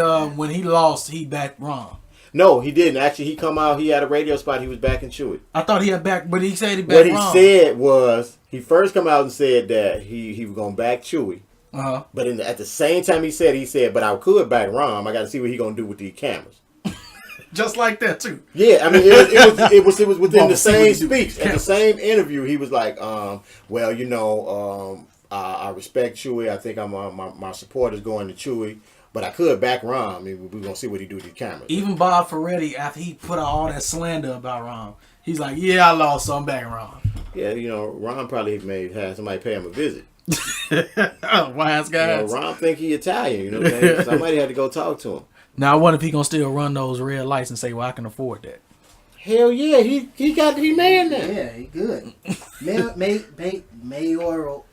he lost, he backed Ron. No, he didn't. Actually, he come out. He had a radio spot. He was backing Chewy. I thought he had back, but he said he backed Ron. What he said was he first come out and said that he was gonna back Chewy, But at the same time he said, but I could back Rom. I got to see what he gonna do with these cameras. Just like that too. Yeah, I mean, it was within the same speech, in the same interview. He was like, well, you know, I respect Chewy. I think my support is going to Chewy, but I could back Rom. I mean, we're gonna see what he do with these cameras. Even Bob Ferretti, after he put out all that slander about Rom, he's like, yeah, I lost, so I'm backing Rom. Yeah, you know, Ron probably had somebody pay him a visit. Wise guys. You know, Ron think he Italian. You know what I'm saying? Somebody had to go talk to him. Now I wonder if he gonna still run those red lights and say, "Well, I can afford that." Hell yeah, he man now. Yeah, he good. Mayoral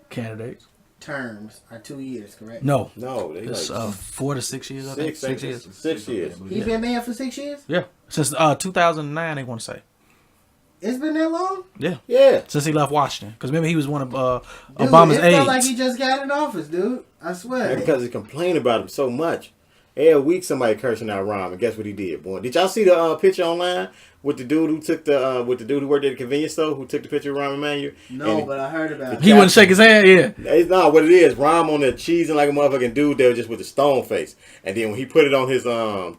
Candidates. terms are 2 years, correct? No, They it's like 4 to 6 years. I think 6 years. 6 years. He's been mayor for 6 years? Yeah, since 2009. They want to say. It's been that long? Yeah, Yeah. since he left Washington. Because remember he was one of Dude, Obama's it aides. felt like he just got in office, dude. I swear. Because he complained about him so much. Every week somebody cursing out Ron, and guess what he did, boy? Did y'all see the picture online with the dude who took with the dude who worked at the convenience store who took the picture of Rahm Emanuel? No, but I heard about it. He wouldn't shake his hand. Yeah. It's not what it is. Rahm on there cheesing like a motherfucking dude there just with a stone face. And then when he put it on his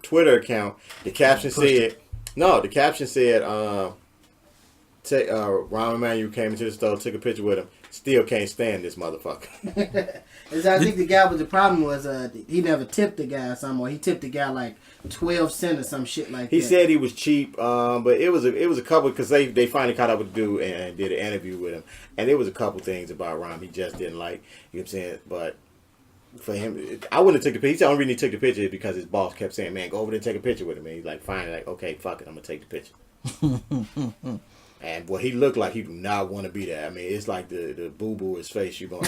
Twitter account, the caption said, Rahm Emanuel came into the store, took a picture with him, still can't stand this motherfucker. I think the guy with the problem was he never tipped the guy or something, or he tipped the guy like 12 cents or some shit like that. He said he was cheap, but it was a couple because they finally caught up with the dude and did an interview with him, and there was a couple things about Rahm he just didn't like. You know what I'm saying? But for him, I wouldn't have took the picture. He said the only reason he took the picture is because his boss kept saying, "Man, go over there and take a picture with him." And he's like, "Fine," like, "Okay, fuck it, I'm gonna take the picture." And what he looked like, he do not want to be there. I mean, it's like the boo boo his face. You gonna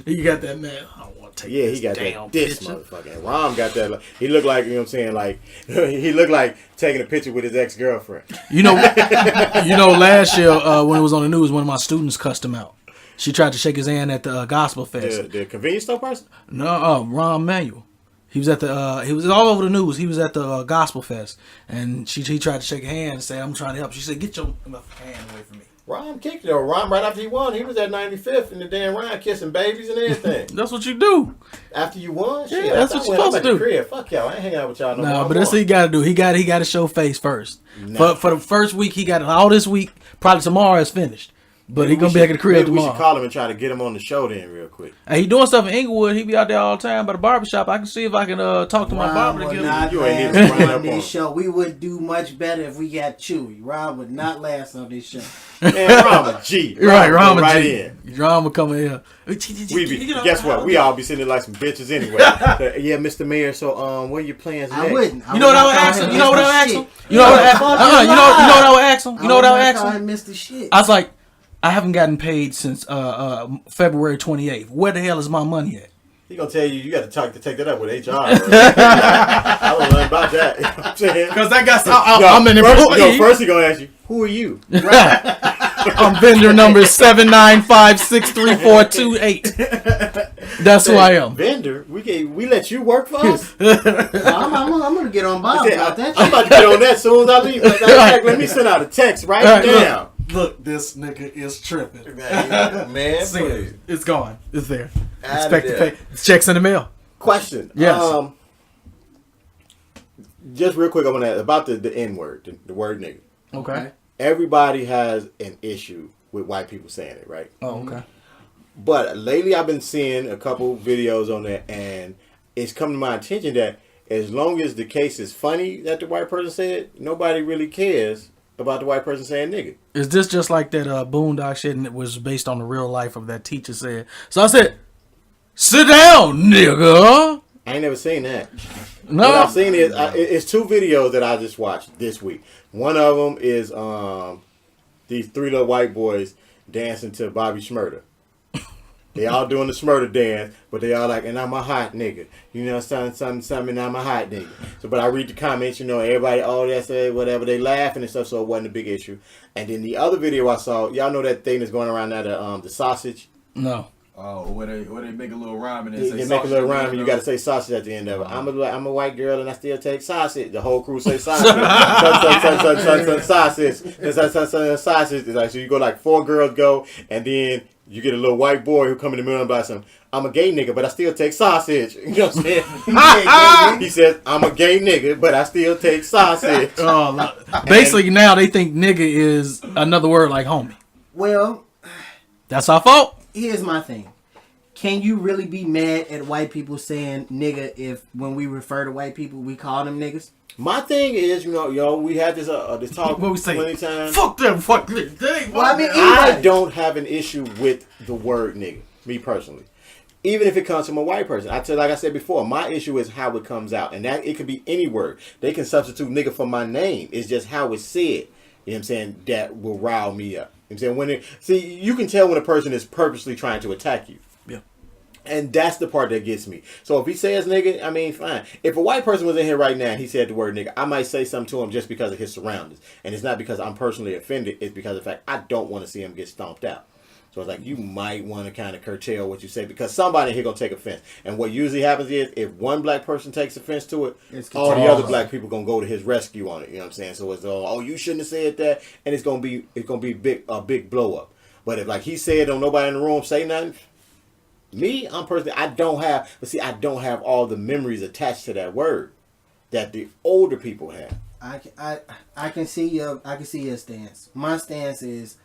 You got that man. I don't want to take yeah, this he got damn this picture. motherfucker. And Rahm got that. Like, he looked like, you know what I'm saying, like he looked like taking a picture with his ex-girlfriend. You know, last year when it was on the news, one of my students cussed him out. She tried to shake his hand at the gospel fest. The convenience store person? No, Rahm Emanuel. He was at the. He was all over the news. He was at the gospel fest, and he tried to shake her hand and say, "I'm trying to help." She said, "Get your hand away from me." Rahm kicked it. Rahm, right after he won, he was at 95th in the damn round kissing babies and everything. That's what you do. After you won? Yeah, Shit, that's what you're supposed to do. Crib. Fuck y'all. I ain't hanging out with y'all no more. No, but that's what he got to do. He got to show face first. Nah. For the first week, he got it. All this week, probably tomorrow is finished. But he gonna be back at the crib tomorrow. We should call him and try to get him on the show then real quick. Hey, he doing stuff in Inglewood. He be out there all the time by the barbershop. I can see if I can talk to my barber to get him. You ain't even running up on on this show. We would do much better if we got Chewy. Rob would not last on this show. Man, Rahm a G. Right, Rahm right a G. in. Rahm coming here. Guess what? We all be sitting like some bitches anyway. Yeah, Mr. Mayor. So, what are your plans next? I wouldn't. You know what I would ask him? You know what I would ask him? You know what I would ask him? You know what I would ask him? Mr. Shit. I was like, I haven't gotten paid since February 28th. Where the hell is my money at? He gonna tell you got to take that up with HR. I don't know about that. You know what I'm saying? Because that guy's I'm an employee. First he gonna ask you, who are you? I'm vendor number 795634428. That's who I am. Vendor? We let you work for us? I'm gonna get on Bob about that. I'm about to get on that as soon as I leave. Let me send out a text right now. Look, this nigga is tripping. Man, See it. It's gone. It's there. Out Expect of to there. pay. Checks in the mail. Question. Yes. Just real quick, I'm gonna ask about the N word, the word nigga. Okay. Everybody has an issue with white people saying it, right? Oh, okay. But lately, I've been seeing a couple videos on there, and it's come to my attention that as long as the case is funny that the white person said, nobody really cares about the white person saying nigga. Is this just like that Boondock shit and it was based on the real life of that teacher said? So I said, sit down, nigga. I ain't never seen that. No. What I've seen is it's two videos that I just watched this week. One of them is these three little white boys dancing to Bobby Shmurda. They all doing the Shmurda dance, but they all like, and I'm a hot nigga. You know, something, and I'm a hot nigga. So, but I read the comments, you know, everybody, all that say whatever, they laughing and stuff, so it wasn't a big issue. And then the other video I saw, y'all know that thing that's going around now, the sausage? No. Oh, where they make a little rhyme and They make a little rhyme and you got to say sausage at the end of it. I'm a white girl and I still take sausage. The whole crew say sausage. Sausage. Sausage. Like, so you go like 4 girls go and then you get a little white boy who come in the middle and buy some. I'm a gay nigga, but I still take sausage. You know what I'm saying? He says, I'm a gay nigga, but I still take sausage. Basically, now they think nigga is another word like homie. Well, that's our fault. Here's my thing. Can you really be mad at white people saying nigga if when we refer to white people, we call them niggas? My thing is, we had this talk what we say? Many times. Fuck them, fuck niggas. Well, I mean, I don't have an issue with the word nigga, me personally. Even if it comes from a white person. Like I said before, my issue is how it comes out. And that it could be any word. They can substitute nigga for my name. It's just how it's said. You know what I'm saying? That will rile me up. You know what I'm saying? You can tell when a person is purposely trying to attack you. Yeah. And that's the part that gets me. So if he says nigga, I mean, fine. If a white person was in here right now and he said the word nigga, I might say something to him just because of his surroundings. And it's not because I'm personally offended. It's because of the fact I don't want to see him get stomped out. So it's like you might want to kind of curtail what you say because somebody here going to take offense. And what usually happens is if one black person takes offense to it, all the other black people going to go to his rescue on it. You know what I'm saying? So it's all, you shouldn't have said that. And it's going to be a big blow up. But if like he said, don't nobody in the room say nothing. Me, I'm personally, I don't have all the memories attached to that word that the older people have. I can see your stance. My stance is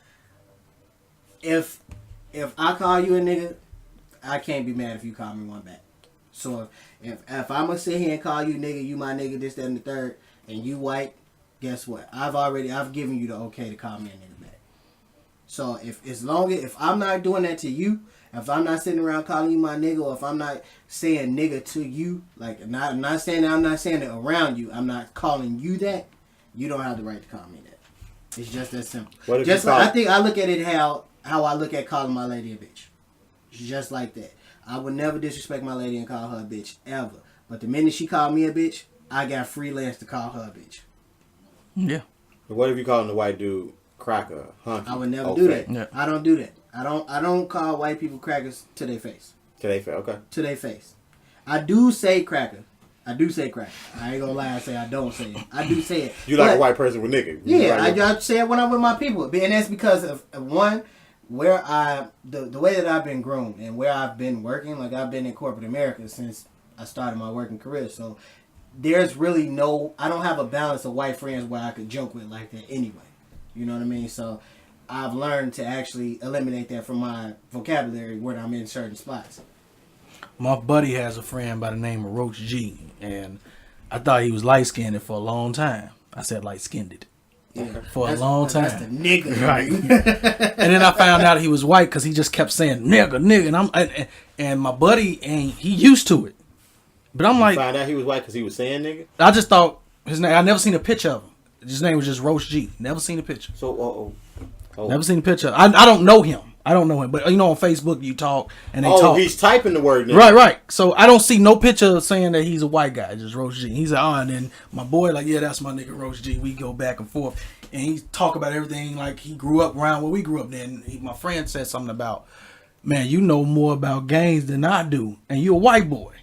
if I call you a nigga, I can't be mad if you call me one back. So if I'm gonna sit here and call you nigga, you my nigga, this, that, and the third, and you white, guess what? I've given you the okay to call me a nigga back. So if I'm not doing that to you, if I'm not sitting around calling you my nigga, or if I'm not saying nigga to you, like I'm not saying it around you, I'm not calling you that, you don't have the right to call me that. It's just that simple. I think I look at it how I look at calling my lady a bitch. Just like that. I would never disrespect my lady and call her a bitch, ever. But the minute she called me a bitch, I got freelance to call her a bitch. Yeah. But what if you calling the white dude cracker, hunky? I would never do that. Yeah. I don't do that. I don't call white people crackers to their face. To their face, okay. To their face. I do say cracker. I ain't gonna lie and say I don't say it. I do say it. You like a white person with nigga. I say it when I'm with my people. And that's because of one, where the way that I've been groomed and where I've been working. Like I've been in corporate America since I started my working career. So there's really I don't have a balance of white friends where I could joke with like that anyway. You know what I mean? So I've learned to actually eliminate that from my vocabulary when I'm in certain spots. My buddy has a friend by the name of Roach G, and I thought he was light-skinned for a long time. I said light-skinned. Yeah, for a long time. That's the nigga. Right. And then I found out he was white because he just kept saying nigga. And my buddy, he used to it. But I'm like... Found out he was white because he was saying nigga? I just thought his name... I never seen a picture of him. His name was just Roach G. Never seen a picture. So, Never seen a picture. I don't know him. But on Facebook you talk and they talk. Oh, he's typing the word nigga. Right. So I don't see no picture saying that he's a white guy, just Roach G. He's like, and then my boy like, yeah, that's my nigga Roach G. We go back and forth, and he talk about everything like he grew up around where we grew up. Then my friend said something about, man, you know more about gangs than I do, and you a white boy.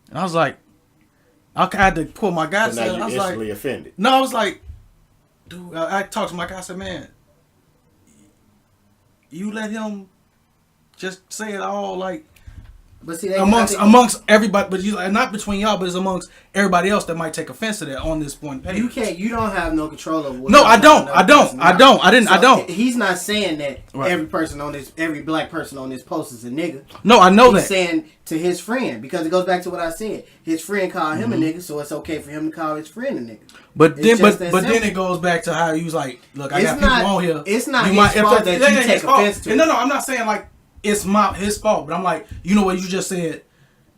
And I was like, I had to pull my guy. So now you I was instantly like, offended. No, I was like, dude, I talked to my guy. I said, man, you let him just say it all like, but see, amongst everybody, but not between y'all, but it's amongst everybody else that might take offense to that on this point page. You don't have no control of what. No, I don't. He's not saying that every black person on this post is a nigga. No, I know He's saying to his friend, because it goes back to what I said. His friend called him a nigga, so it's okay for him to call his friend a nigga. But then it goes back to how he was like, look, I got people on here. It's not his fault that you take offense to. No, I'm not saying like it's his fault, but I'm like, you know what you just said.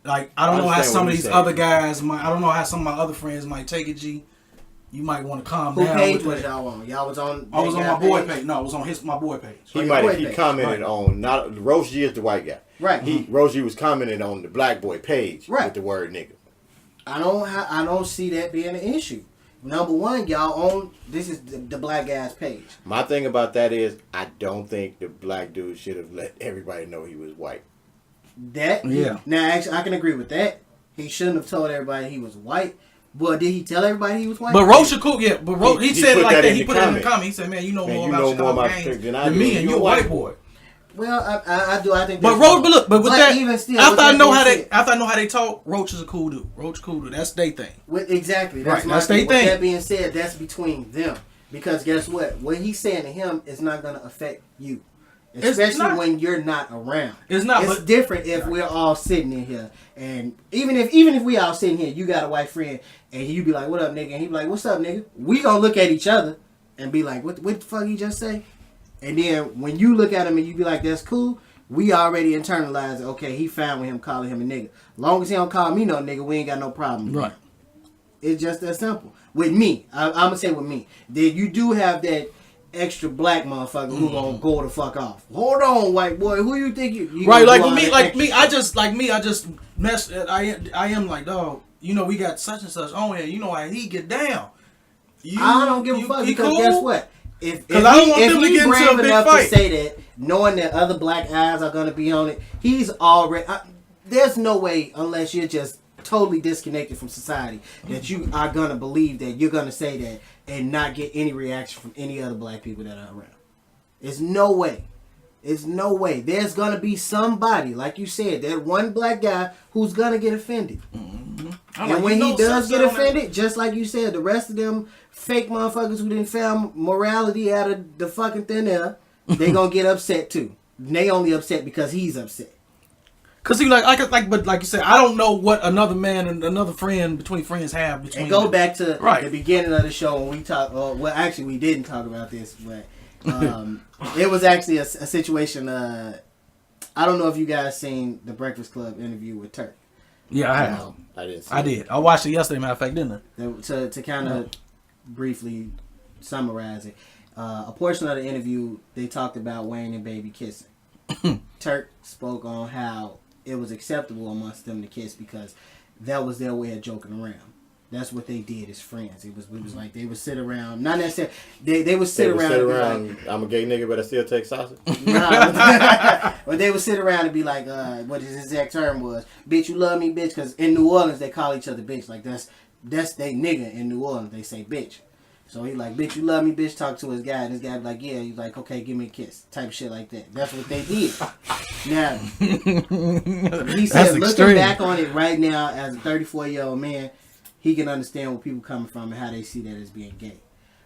Like I don't know how some of these other guys might. I don't know how some of my other friends might take it. G, you might want to calm down. Who page was y'all on? Y'all was on. I was on my boy page. No, I was on my boy page. He commented on not Roach G is the white guy. Right. Roach G was commenting on the black boy page with the word nigga. I don't see that being an issue. number one, y'all own. This is the black guy's page. My thing about that is, I don't think the black dude should have let everybody know he was white. That Now, actually, I can agree with that. He shouldn't have told everybody he was white. But did he tell everybody he was white? But Roach is cool, yeah. But Roach, he said it like that. He put it in the comment. He said, "Man, you know more about Chicago gangs than me, and you a white boy." Well, I do. I think. But Roach, but look, but with that, even still, after I know how they talk, Roach is a cool dude. Roach cool dude. That's their thing. Exactly. That's my their thing. With that being said, that's between them. Because guess what he's saying to him is not going to affect you. Especially when you're not around. It's not. It's different if we're all sitting in here, and even if we all sitting here, you got a white friend, and you be like, "What up, nigga?" And he be like, "What's up, nigga?" We gonna look at each other and be like, "What the fuck he just say?" And then when you look at him and you be like, "That's cool," we already internalized. Okay, he fine with him calling him a nigga. Long as he don't call me no nigga, we ain't got no problem. Right. It's just that simple. With me, I'm gonna say with me, then you do have that extra black motherfucker who gonna go the fuck off. Hold on, white boy. Who you think you right? Like with me, I just mess. I am like, dog. You know, we got such and such on here. You know how he get down. I don't give a fuck because cool? guess what? If I don't want if them to he's get into brave a big enough fight. to say that, knowing that other black eyes are gonna be on it, he's already. There's no way unless you're just totally disconnected from society that you are gonna believe that you're gonna say that and not get any reaction from any other black people that are around. There's no way. There's no way. There's gonna be somebody, like you said, that one black guy who's gonna get offended. Mm-hmm. And when he does get offended, just like you said, the rest of them fake motherfuckers who didn't found morality out of the fucking thin air, they gonna get upset too. They only upset because he's upset. Cause he but like you said, I don't know what another man and another friend between friends have between. And go them. back to the beginning of the show when we talked. Well, actually, we didn't talk about this, but it was actually a situation. I don't know if you guys seen the Breakfast Club interview with Turk. Yeah, I have. I didn't. I did. I watched it yesterday. Matter of fact, didn't I? To kind of briefly summarize it, a portion of the interview they talked about Wayne and Baby kissing. Turk spoke on how it was acceptable amongst them to kiss because that was their way of joking around. That's what they did as friends. It was like they would sit around, not necessarily. They would sit around. Like, I'm a gay nigga, but I still take sausage. Nah, but they would sit around and be like, what his exact term was, "Bitch, you love me, bitch." Because in New Orleans they call each other bitch. Like that's they nigga in New Orleans. They say bitch. So he like, "Bitch, you love me, bitch." Talk to his guy, and his guy be like, "Yeah." He's like, "Okay, give me a kiss," type of shit like that. That's what they did. Now he said, looking back on it right now as a 34-year-old man, he can understand where people coming from and how they see that as being gay.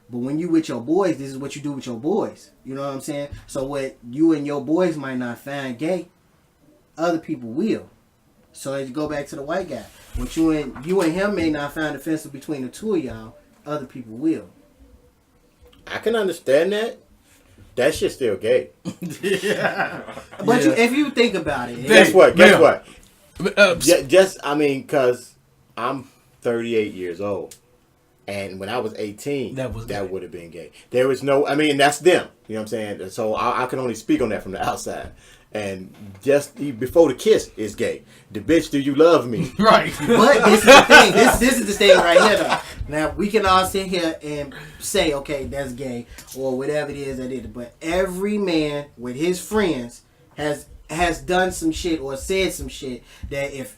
But when you with your boys, this is what you do with your boys. You know what I'm saying? So what you and your boys might not find gay, other people will. So let's go back to the white guy. What you and him may not find offensive between the two of y'all, other people will. I can understand that. That shit's still gay. Yeah. But if you think about it, guess what? Because I'm 38 years old. And when I was 18, that would have been gay. There was no, that's them. You know what I'm saying? So I can only speak on that from the outside. And just before the kiss is gay. The bitch, do you love me? Right. But this is the thing. This is the thing right here, though. Now, we can all sit here and say, okay, that's gay, or whatever it is that it is. But every man with his friends has done some shit or said some shit that if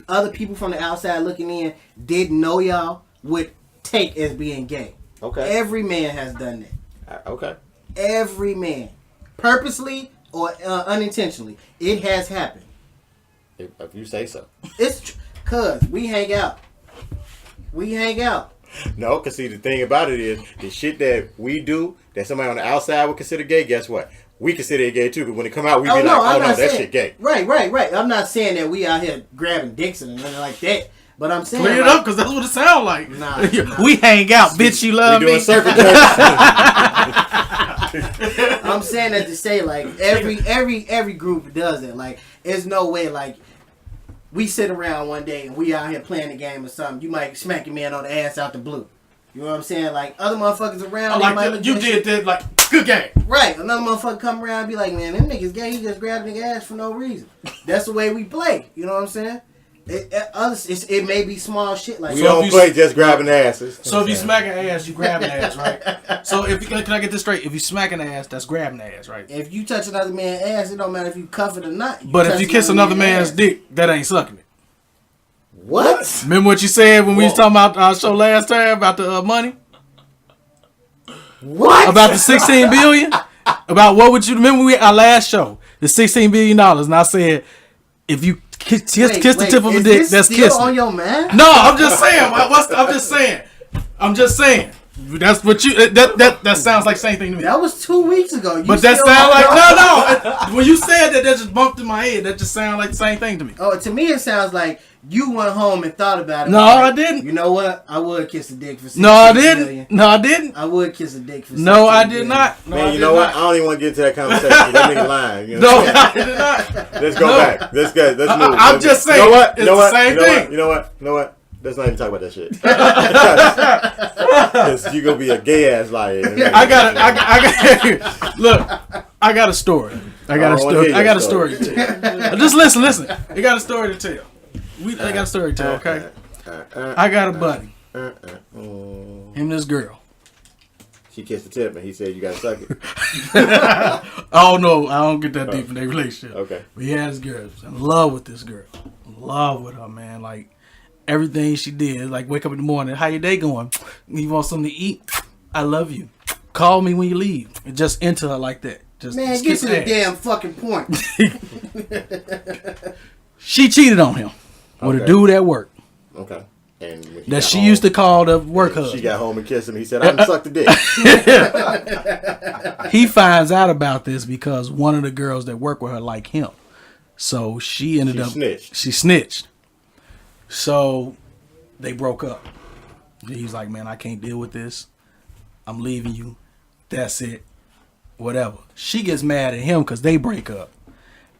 other people from the outside looking in didn't know y'all, would take as being gay. Okay. Every man has done that. Okay. Every man. Purposely or unintentionally. It has happened. If you say so. It's cuz we hang out. No, because see, the thing about it is, the shit that we do, that somebody on the outside would consider gay, guess what? We consider it gay too, because when it come out, we be that shit gay. Right. I'm not saying that we out here grabbing dicks and nothing like that. But I'm saying, clear it up, because that's what it sound like. Nah. We hang out, bitch. You love me. We doing circle I'm saying that to say, like, every group does it. Like, there's no way, like, we sit around one day and we out here playing a game or something. You might smack your man on the ass out the blue. You know what I'm saying? Like, other motherfuckers around. You did that, like, good game. Right. Another motherfucker come around and be like, man, them niggas gay. He just grabbed a nigga ass for no reason. That's the way we play. You know what I'm saying? It may be small shit like We that. don't play just grabbing asses. So if you smacking ass, you grabbing ass, right? So if you can I get this straight? If you smacking ass, that's grabbing ass, right? If you touch another man's ass, it don't matter if you cuff it or not. But if you kiss another man's ass. dick, that ain't sucking it. What? Remember what you said when we was talking about our show last time about the money? What? About the 16 billion? About what would you remember our last show? The $16 billion, and I said if you kiss the tip of a dick, that's kissing. on your man? No, I'm just saying. I'm just saying. That's what you. That sounds like the same thing to me. That was 2 weeks ago. But that sound like no. When you said that just bumped in my head. That just sounded like the same thing to me. Oh, to me it sounds like you went home and thought about it. No, like, I didn't. You know what? I would kiss a dick for 16 No, I million. didn't. No, I didn't. I would kiss a dick for 16 No, I did million. not. No, Man, you know what? I don't even want to get into that conversation. That nigga lying. You know No, what I'm saying? I did not. Let's go back. Let's go. Let's move. I'm just saying, You know what? it's You know the what? same You know thing. what? You know what? You know what? Let's not even talk about that shit. Because you gonna be a gay ass liar. I got. Look, I got a story. I got a story to tell. Just listen. I got a story to tell. I got a story to tell. Okay. I got a buddy. Him and this girl. She kissed the tip and he said you gotta suck it. Oh no, I don't get that deep in their relationship. Okay. But he had his girl. He was in love with this girl. In love with her, man. Like everything she did. Like wake up in the morning. How your day going? You want something to eat? I love you. Call me when you leave. And just into her like that. Just Man, get kiss to the ass. damn fucking point. She cheated on him with a dude at work Okay. And when he that got she home, used to call the work She husband. got home and kissed him. He said, I done sucked the dick. He finds out about this because one of the girls that work with her like him. So she ended up snitched. She snitched. So they broke up. He's like, man, I can't deal with this. I'm leaving you. That's it. Whatever. She gets mad at him because they break up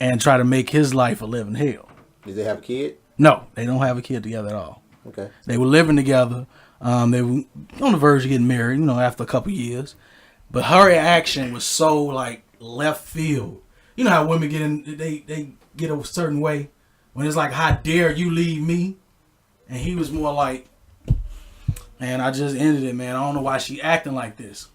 and try to make his life a living hell. Did they have a kid? No, they don't have a kid together at all. Okay. They were living together. They were on the verge of getting married, after a couple years. But her reaction was so like left field. You know how women get in, they get a certain way when it's like, how dare you leave me? And he was more like, man, I just ended it, man. I don't know why she acting like this.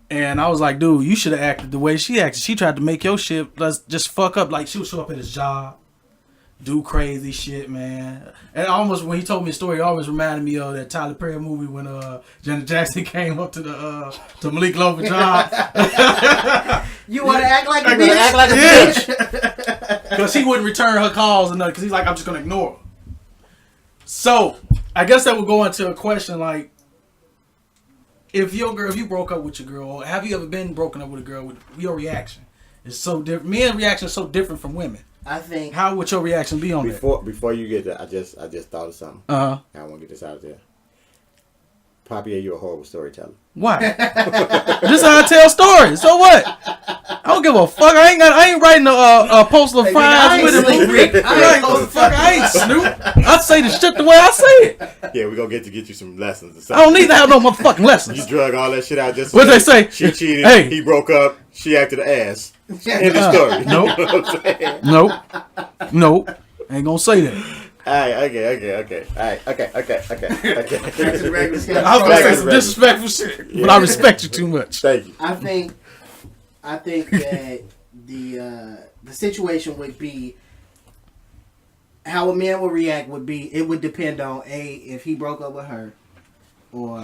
And I was like, dude, you should have acted the way she acted. She tried to make your shit just fuck up. Like she would show up at his job, do crazy shit, man. And almost when he told me the story, it always reminded me of that Tyler Perry movie when Janet Jackson came up to the to Malik Lover's job. You want to act like a Act bitch? like a bitch. Because he wouldn't return her calls and nothing. Because he's like, I'm just gonna ignore her. So I guess that would go into a question like, if you broke up with your girl, or have you ever been broken up with a girl? With your reaction is so different. Men's reaction is so different from women. I think. How would your reaction be on that? Before you get that, I just thought of something. Uh huh. I want to get this out there. Poppy, you're a horrible storyteller. Why? This is how I tell stories. So what? I don't give a fuck. I ain't writing a postal Hey, fines nigga, with I ain't it. Snoop. I ain't Snoop. I say the shit the way I say it. Yeah, we're going to get you some lessons or I something. don't need to have no motherfucking You lessons. drug all that shit out just What they say? She cheated. Hey. He broke up. She acted an ass. End of story. Nope. You know what I'm saying? Nope. Ain't gonna say that. Alright, okay. Alright, okay. I was gonna say some disrespectful shit, but I respect you too much. Thank you. I think that the situation would be how a man would react would be it would depend on A, if he broke up with her, or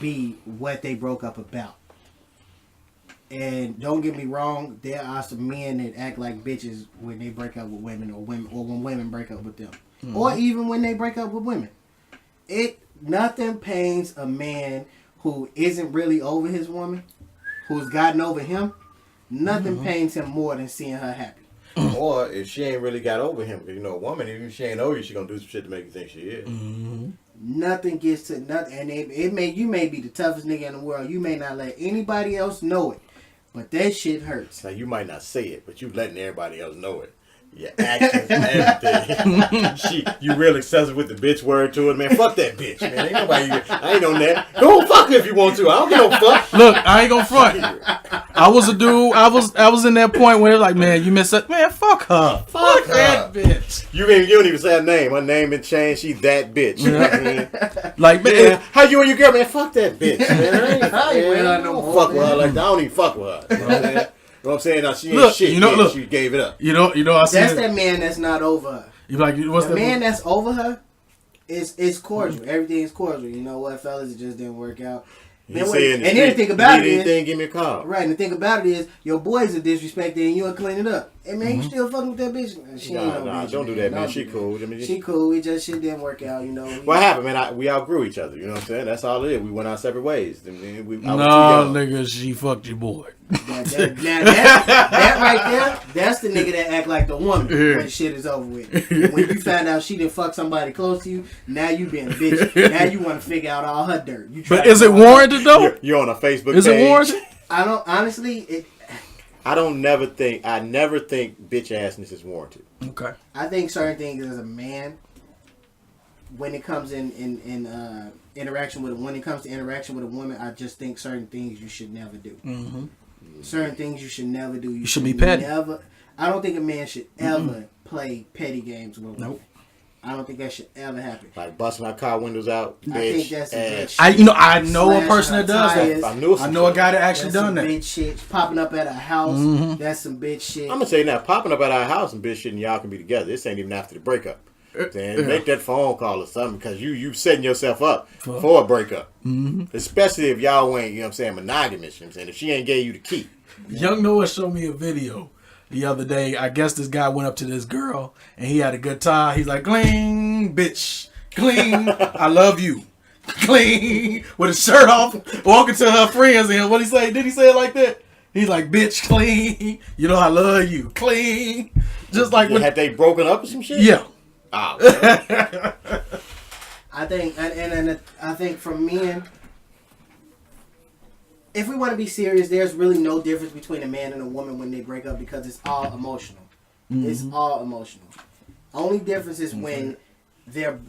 B, what they broke up about. And don't get me wrong, there are some men that act like bitches when they break up with women, or when women break up with them, or even when they break up with women. Nothing pains a man who isn't really over his woman, who's gotten over him. Nothing pains him more than seeing her happy. Or if she ain't really got over him, a woman, even if she ain't over you, she gonna do some shit to make you think she is. Nothing gets to nothing, and you may be the toughest nigga in the world. You may not let anybody else know it, but that shit hurts. Now you might not say it, but you letting everybody else know it. Your actions and everything. You real excessive with the bitch word to it, man. Fuck that bitch, man. Ain't nobody. I ain't on that. Go fuck her if you want to. I don't give no fuck. Look, I ain't gonna front. I was a dude. I was in that point where like, man, you miss it. Man, fuck her. Fuck that bitch. You don't even say her name. Her name been changed. She that bitch. You know what I mean? Like, man, Yeah. How you and your girl, man? Fuck that bitch, man. I ain't with her no don't more, fuck with man. her like that. I don't even fuck with her. You know what I'm saying? You know what I'm saying? Now, she ain't Look, shit. you know, yet. look. She gave it up. you know, I That's said that man that's not over her. you like what's The that man that's over her is cordial. Everything's cordial. You know what, fellas? It just didn't work out. He Then said wait, in the and then the street, thing about need it is, anything, give me a call. right, and the thing about it is, your boys are disrespected and you ain't clean it up. Hey man, you still fucking with that bitch? She ain't no bitch, don't do that, man. Don't She do cool. that. I mean, She cool. It just shit didn't work out. You know. what happened, man? We outgrew each other. You know what I'm saying? That's all it is. We went our separate ways. I mean, I was No, too young. nigga, she fucked your boy. That right there, that's the nigga that act like the woman when shit is over with. When you find out she didn't fuck somebody close to you, now you being a bitch. Now you want to figure out all her dirt. You try But to is it go out- warranted though? You're on a Facebook Is page. it warranted? I don't honestly. I never think bitch assness is warranted. Okay. I think certain things as a man, when it comes in interaction with when it comes to interaction with a woman, I just think certain things you should never do. Mm-hmm. Certain things you should never do. You should be petty. Never. I don't think a man should ever play petty games with a woman. Nope. I don't think that should ever happen. Like busting my car windows out, bitch. I think that's a ass. bitch. I know a Slashing person her that does tires. that. I I know a guy that actually That's some done that. bitch shit. Popping up at a house. Mhm. That's some bitch shit. I'm gonna say now, popping up at our house and bitch shit, and y'all can be together. This ain't even after the breakup. Then make that phone call or something because you setting yourself up for a breakup. Mm-hmm. Especially if y'all ain't, you know what I'm saying, monogamous. You know what I'm saying, if she ain't gave you the key. Young Noah showed me a video the other day. I guess this guy went up to this girl and he had a guitar. He's like, cling, bitch, cling, I love you. Cling, with his shirt off, walking to her friends. And what he say? Did he say it like that? He's like, bitch, cling, you know I love you. Cling. Just like when, Had they broken up or some shit? yeah. Oh, man. I think, and I think for men, if we want to be serious, there's really no difference between a man and a woman when they break up because it's all emotional. It's all emotional. Only difference is when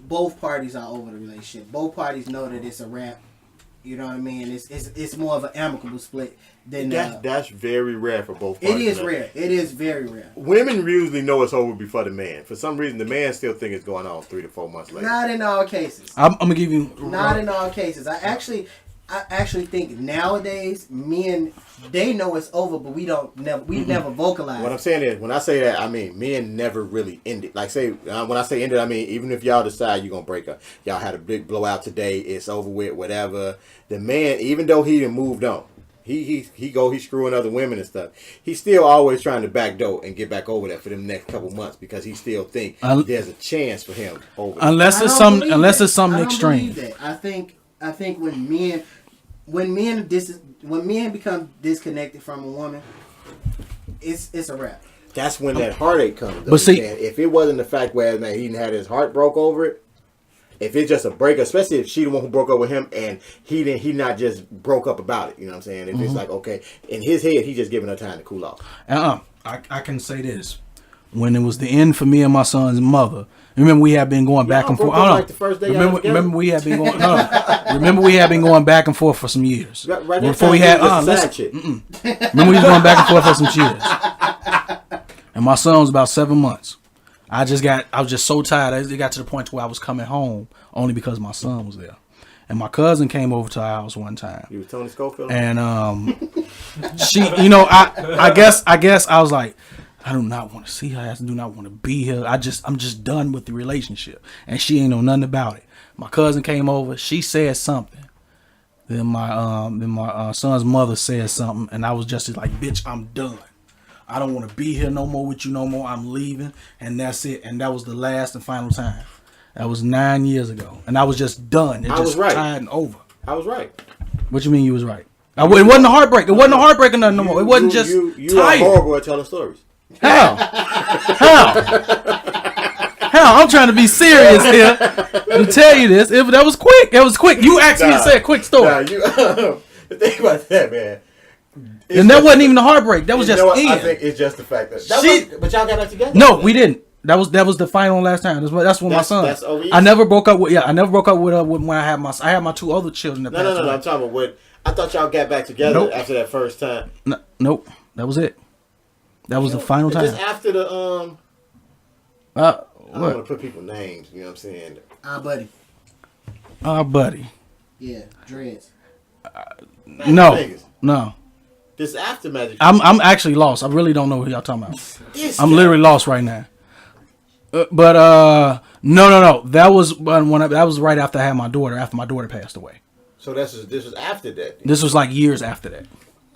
both parties are over the relationship. Both parties know that it's a wrap. You know what I mean? It's more of an amicable split than That's very rare for both it parties. is rare. It is very rare. Women usually know it's over before the man. For some reason, the man still think it's going on 3 to 4 months later. Not in all cases. I'm gonna give you. Not in all cases. I actually think nowadays men they know it's over, but we never vocalize. What I'm saying is, when I say that, I mean men never really ended. Like say, when I say ended, I mean even if y'all decide you're gonna break up, y'all had a big blowout today, it's over with, whatever. The man, even though he done moved on, he's screwing other women and stuff. He's still always trying to backdoor and get back over that for them next couple months because he still think there's a chance for him over. Unless it's something extreme. I think when men become disconnected from a woman, it's a wrap. That's when that heartache comes. But see, if it wasn't the fact where man he had his heart broke over it, if it's just a break, especially if she the one who broke up with him and he not just broke up about it, you know what I'm saying? If it's like okay, in his head he just giving her time to cool off. I can say this: when it was the end for me and my son's mother. Remember we had been going back and forth. Like the first day remember we had been going. Remember we had been going back and forth for some years. Right before we had. Remember we was going back and forth for some years. And my son was about 7 months. I was just so tired. It got to the point where I was coming home only because my son was there. And my cousin came over to our house one time. You was Tony Schofield? And she, I guess I was like, I do not want to see her. I do not want to be here. I'm just done with the relationship. And she ain't know nothing about it. My cousin came over. She said something. Then my son's mother said something, and I was just like, bitch, I'm done. I don't want to be here no more with you no more. I'm leaving, and that's it. And that was the last and final time. That was 9 years ago, and I was just done. I was right. Tired and over. I was right. What you mean you was right? It wasn't a heartbreak. It wasn't a heartbreak or nothing no more. It wasn't just you tired. are horrible at telling stories. How? I'm trying to be serious here. To tell you this, that was quick. It was quick. You asked me to say a quick story. The thing about that, man. And that wasn't even a heartbreak. That was just I in. think it's just the fact that but y'all got that together. No, we didn't. That was the final and last time. That's when my son. That's over. I never broke up with. Yeah, I never broke up with when I had my 2 other children. No. I'm talking about what I thought y'all got back together Nope. after that first time. Nope, that was it. That was the final time. Just after the I don't What? want to put people names. You know what I'm saying? Our buddy. Our buddy. Yeah, dreads. No, Niggas. no. Just after Magic. I'm actually lost. I really don't know who y'all talking about. This I'm guy. literally lost right now. But no. That was that was right after I had my daughter. After my daughter passed away. So this was after that. This was like years after that.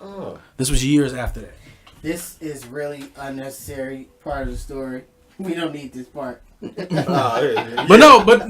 Oh. This was years after that. This is really unnecessary part of the story. We don't need this part. But no, but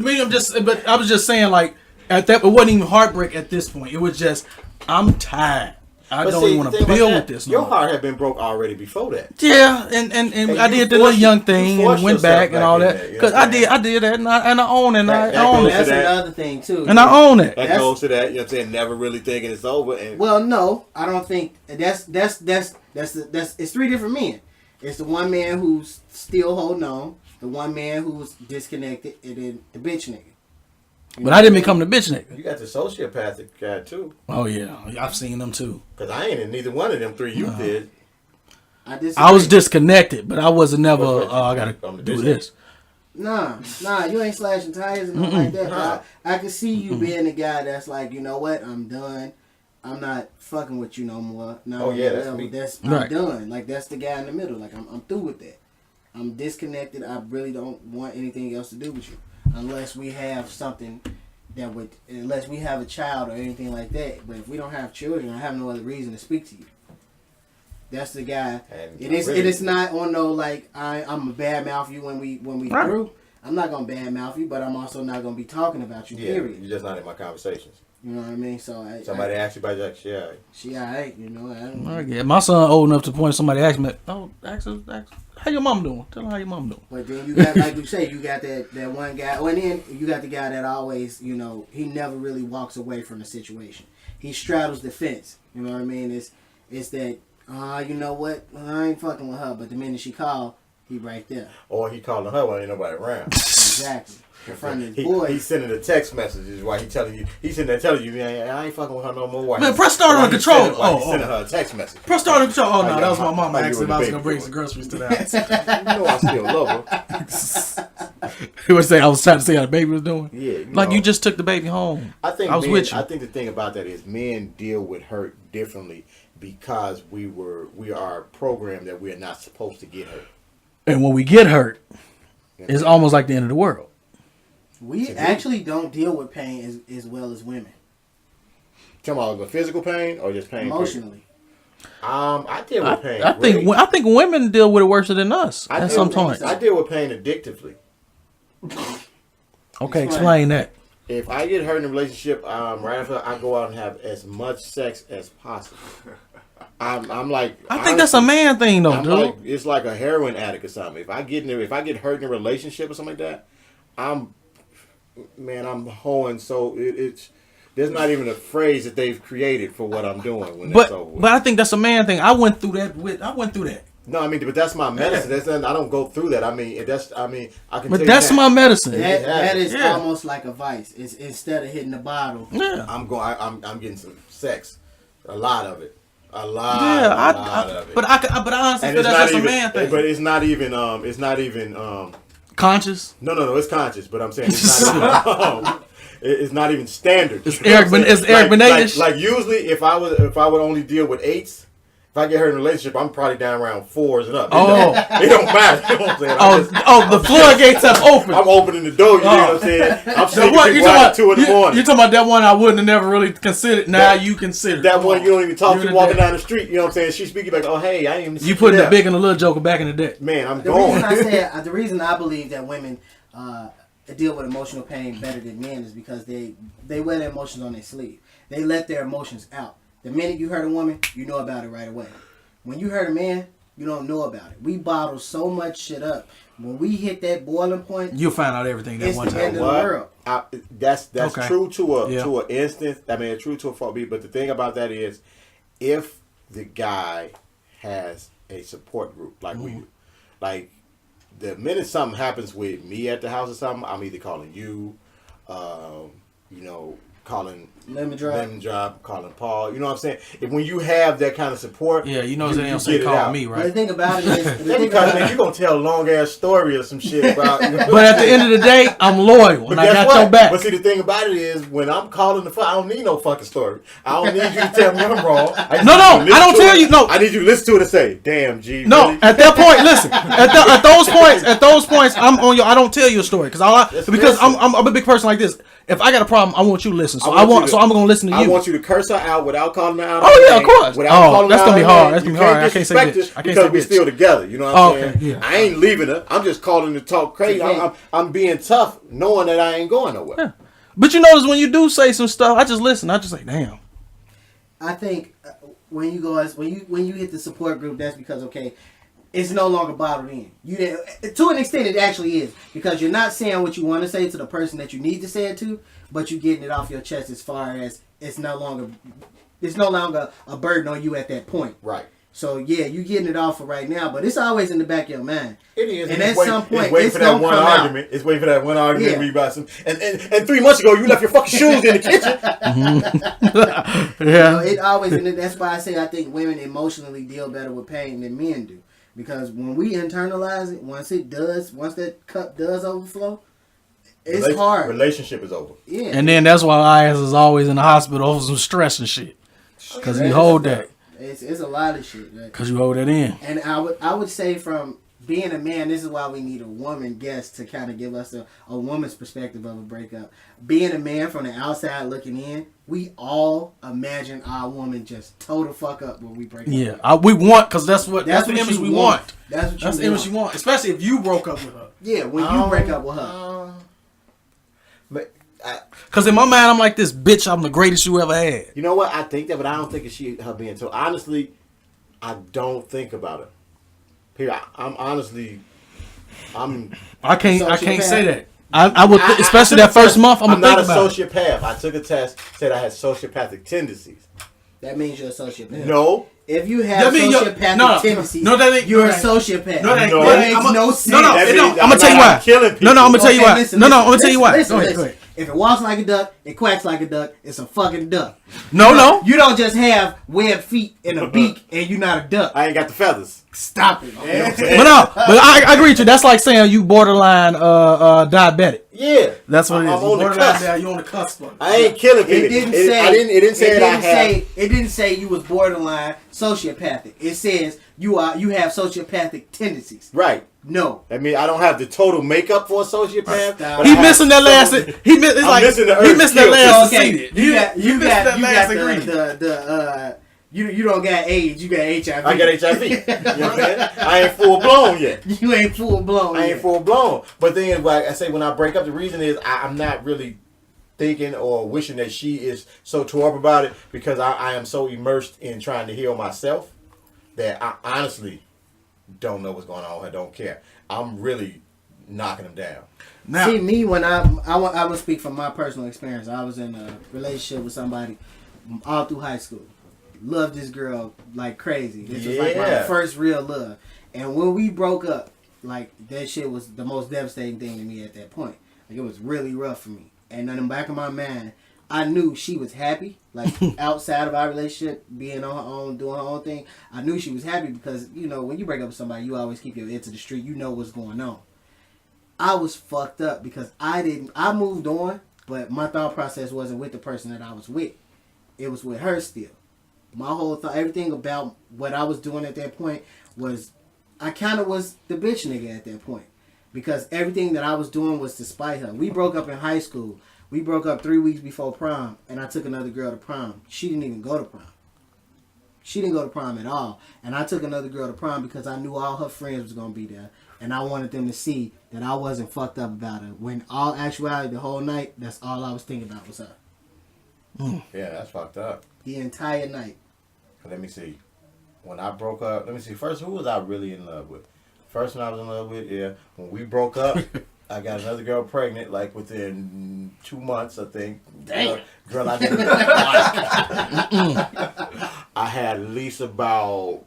I was just saying, like, at that, it wasn't even heartbreak at this point. It was just, I'm tired. I But don't see, even want the to thing deal about with that, this. Your No. heart had been broke already before that. Yeah, and I you did the little forced- young you thing forced and went yourself back and back all in that there, you know because what I'm saying? I did that and I own it and That I own goes it That's that. another thing too. and I own it. That goes to that. You know what I'm saying? Never really thinking it's over. And Well, no, I don't think that's it's three different men. It's the one man who's still holding on, the one man who's disconnected, and then the bitch nigga. But I didn't become the bitch nigga. you got the sociopathic guy too. Oh yeah, I've seen them too. Because I ain't in neither one of them three you did. I was disconnected, but I wasn't never. What's I that? gotta The do bitch this. Nah, you ain't slashing tires and nothing like that. But I can see you being the guy that's like, you know what, I'm done. I'm not fucking with you no more. No, Oh, yeah, that's me. I'm Right. done. Like that's the guy in the middle. Like I'm through with that. I'm disconnected. I really don't want anything else to do with you, unless we have something that would, unless we have a child or anything like that. But if we don't have children, I have no other reason to speak to you. That's the guy. And It is. really- It is not on no like I'm a bad mouth you when we Right. through. I'm not gonna bad mouth you, but I'm also not gonna be talking about you. Yeah, Period. you're just not in my conversations. You know what I mean? So Somebody asked you about that shit. she alright. You know. I don't, I get my son old enough to the point somebody asked me, "Oh, ask how your mom doing? Tell her how your mom doing." But then you got, like you say, you got that one guy. Oh, and then you got the guy that always, you know, he never really walks away from the situation. He straddles the fence. You know what I mean? It's that, you know what? I ain't fucking with her. But the minute she called, he right there. Or he calling her when ain't nobody around. Exactly. In front of his boys. He's sending the text messages while he's sitting there telling you, man, I ain't fucking with her no more. Why Man, he- press start why on he control. sending- why he Oh, sending her a text message. Press start on control. Oh How no, you- that was my how- mama how you asking and if I the was gonna baby bring doing? some groceries to the house. You know I still love her. He was saying I was trying to see how the baby was doing. Yeah, Like know. you just took the baby home. I think I was men, with you. I think the thing about that is men deal with hurt differently because we are programmed that we are not supposed to get hurt. And when we get hurt, it's almost like the end of the world. We actually don't deal with pain as well as women. Talking about the physical pain or just pain? Emotionally. I deal with pain. I think women deal with it worse than us I at deal some with- point. I deal with pain addictively. Okay, explain that. If I get hurt in a relationship, right after I go out and have as much sex as possible. I'm like, I think that's a man thing though, I'm dude. like, it's like a heroin addict or something. If I get hurt in a relationship or something like that, I'm hoeing. So it's there's not even a phrase that they've created for what I'm doing when it's over. But I think that's a man thing. I went through that. No, I mean, but that's my medicine. That's not, I don't go through that. I mean, I can. But tell that's you my medicine. That is Yeah. almost like a vice. It's instead of hitting the bottle. Yeah. I'm getting some sex, a lot of it, a lot of it. But I honestly And feel it's that's not just a even, man thing. but it's not even. Conscious. No, it's conscious. But I'm saying it's not even. It's not even standard. It's Eric Benet-ish. Like usually, if I would only deal with 8s. If I get hurt in a relationship, I'm probably down around 4s and up. Oh. It don't matter. You know what I'm saying? The floodgates have opened. I'm opening the door. You know what I'm saying? I'm The saying one- people out at 2 in the morning. You're talking about that one I wouldn't have never really considered. Now you consider That one you don't even talk You to in walking the down the street. You know what I'm saying? She's speaking like, oh, hey, I ain't even You putting the big and the little joker back in the deck. Man, I'm The reason I going. said the reason I believe that women deal with emotional pain better than men is because they wear their emotions on their sleeve. They let their emotions out. The minute you hurt a woman, you know about it right away. When you hurt a man, you don't know about it. We bottle so much shit up. When we hit that boiling point, You'll find out everything that it's one the time. end of the world. That's Okay. true to Yeah. an instance. I mean, true to a fault. But the thing about that is, if the guy has a support group like we do, like the minute something happens with me at the house or something, I'm either calling you, you know, calling Lemon Drop. Calling Paul. You know what I'm saying? When you have that kind of support, Yeah, you know you they don't get say it call out. me, But the right? thing about it is, That's because man, you're gonna tell a long ass story or some shit about. But at the end of the day, I'm loyal and I guess got what? your back. But see, the thing about it is, when I'm calling the phone, I don't need no fucking story. I don't need you to tell me I'm wrong. No, I don't tell you. No, I need you to listen to it and say, "Damn, G." no. Really? At that point, listen. At those points, I'm on your. I don't tell you a story because I'm a big person like this. If I got a problem, I want you to listen. So I'm gonna listen to you. I want you to curse her out without calling her out. Oh, yeah, of course. That's gonna be hard. That's gonna be hard. I can't say bitch. I can't say because we're bitch. still together. You know what I'm saying? Okay, yeah. I ain't leaving her. I'm just calling to talk crazy. Okay. I'm being tough, knowing that I ain't going nowhere. Yeah. But you notice when you do say some stuff, I just listen. I just say, damn. I think when you hit the support group, that's because it's no longer bottled in. To an extent, it actually is because you're not saying what you want to say to the person that you need to say it to, but you're getting it off your chest as far as it's no longer a burden on you at that point. Right. So yeah, you getting it off for right now, but it's always in the back of your mind. It is, and at some point, waiting it's for that gonna one come argument. out. It's waiting for that one argument. Yeah. Where you buy some, and 3 months ago you left your fucking shoes in the kitchen. Yeah. It always, and that's why I say I think women emotionally deal better with pain than men do, because when we internalize it, once that cup does overflow, it's hard. Relationship is over. Yeah, And then that's why our ass is always in the hospital over some stress and shit. Because you hold that. It's a lot of shit. Right? Because you hold that in. And I would say from being a man, this is why we need a woman guest to kind of give us a woman's perspective of a breakup. Being a man from the outside looking in, we all imagine our woman just total fuck up when we break up. Yeah. We want, because that's the what image you we want. That's what That's the image you want. Especially if you broke up with her. Yeah, when you break up with her. But Because in my mind, I'm like this, bitch, I'm the greatest you ever had. you know what? I think that, but I don't think it's her being told. Honestly, I don't think about it. Period. I can't Sociopath. say that. I would, especially that first month, I'm I'm going to not think a about it. sociopath. I took a test, said I had sociopathic tendencies. That means you're a sociopath. No. If you have That mean you're- sociopathic tendencies, no, that ain't- you're a no, that- sociopath. no, that ain't- that makes no sense. No, That it means don't. I'm I'm going to tell you not why. killing people. No, I'm going to tell you why. Listen, No, I'm going to tell you why. Listen, Go ahead, listen. go ahead. If it walks like a duck, it quacks like a duck, it's a fucking duck. No. You don't just have webbed feet and a beak and you're not a duck. I ain't got the feathers. Stop it, man. But I agree with you. That's like saying you borderline diabetic. Yeah. That's what it is. I'm on the Borderline cusp. You on the cusp. Of it. I ain't killing people. It didn't say. It didn't say that I had. It didn't say you was borderline sociopathic. It says you have sociopathic tendencies. Right. No. I mean, I don't have the total makeup for a sociopath. Stop. but He I have missing that last. some- It's like missing the he urge missed to that kill. last. Okay, seceded. you got missed that last ingredient. You don't got AIDS. You got HIV. I got HIV. You know what I'm saying? I ain't full blown yet. You ain't full blown. I ain't yet. full blown. But then, like I say, when I break up, the reason is I'm not really thinking or wishing that she is so tore up about it because I am so immersed in trying to heal myself that I honestly don't know what's going on. I don't care. I'm really knocking them down. Now, See me when I will speak from my personal experience. I was in a relationship with somebody all through high school. Loved this girl like crazy. This was like my Yeah. first real love. And when we broke up, like that shit was the most devastating thing to me at that point. Like it was really rough for me. And in the back of my mind, I knew she was happy. Like outside of our relationship, being on her own, doing her own thing. I knew she was happy because, you know, when you break up with somebody, you always keep your ear to the street. You know what's going on. I was fucked up because I moved on, but my thought process wasn't with the person that I was with. It was with her still. My whole thought, everything about what I was doing at that point was, I kind of was the bitch nigga at that point. Because everything that I was doing was to spite her. We broke up in high school. We broke up 3 weeks before prom, and I took another girl to prom. She didn't even go to prom. She didn't go to prom at all. And I took another girl to prom because I knew all her friends was going to be there. And I wanted them to see that I wasn't fucked up about her. When all actuality, the whole night, that's all I was thinking about was her. Yeah, that's fucked up. The entire night. Let me see. When I broke up, let me see. First, who was I really in love with? First one I was in love with, yeah. When we broke up, I got another girl pregnant, like within 2 months, I think. Damn. Girl, I didn't like. I had at least about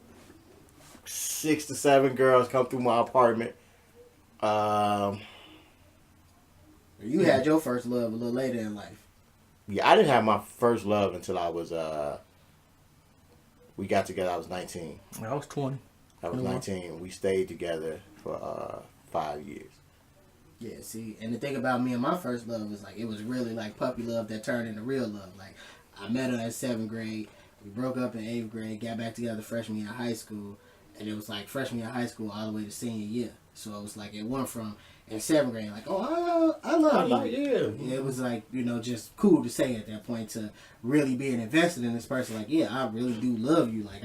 6 to 7 girls come through my apartment. You had your first love a little later in life. Yeah, I didn't have my first love until I was we got together. I was 19. I was 20. I was 19. We stayed together for 5 years. Yeah, see, and the thing about me and my first love was like it was really like puppy love that turned into real love. Like I met her in 7th grade, we broke up in 8th grade, got back together freshman year of high school, and it was like freshman year of high school all the way to senior year. So it was like it went from in 7th grade like, oh, I love you. Yeah. It was like, you know, just cool to say at that point to really being invested in this person. Like, yeah, I really do love you. Like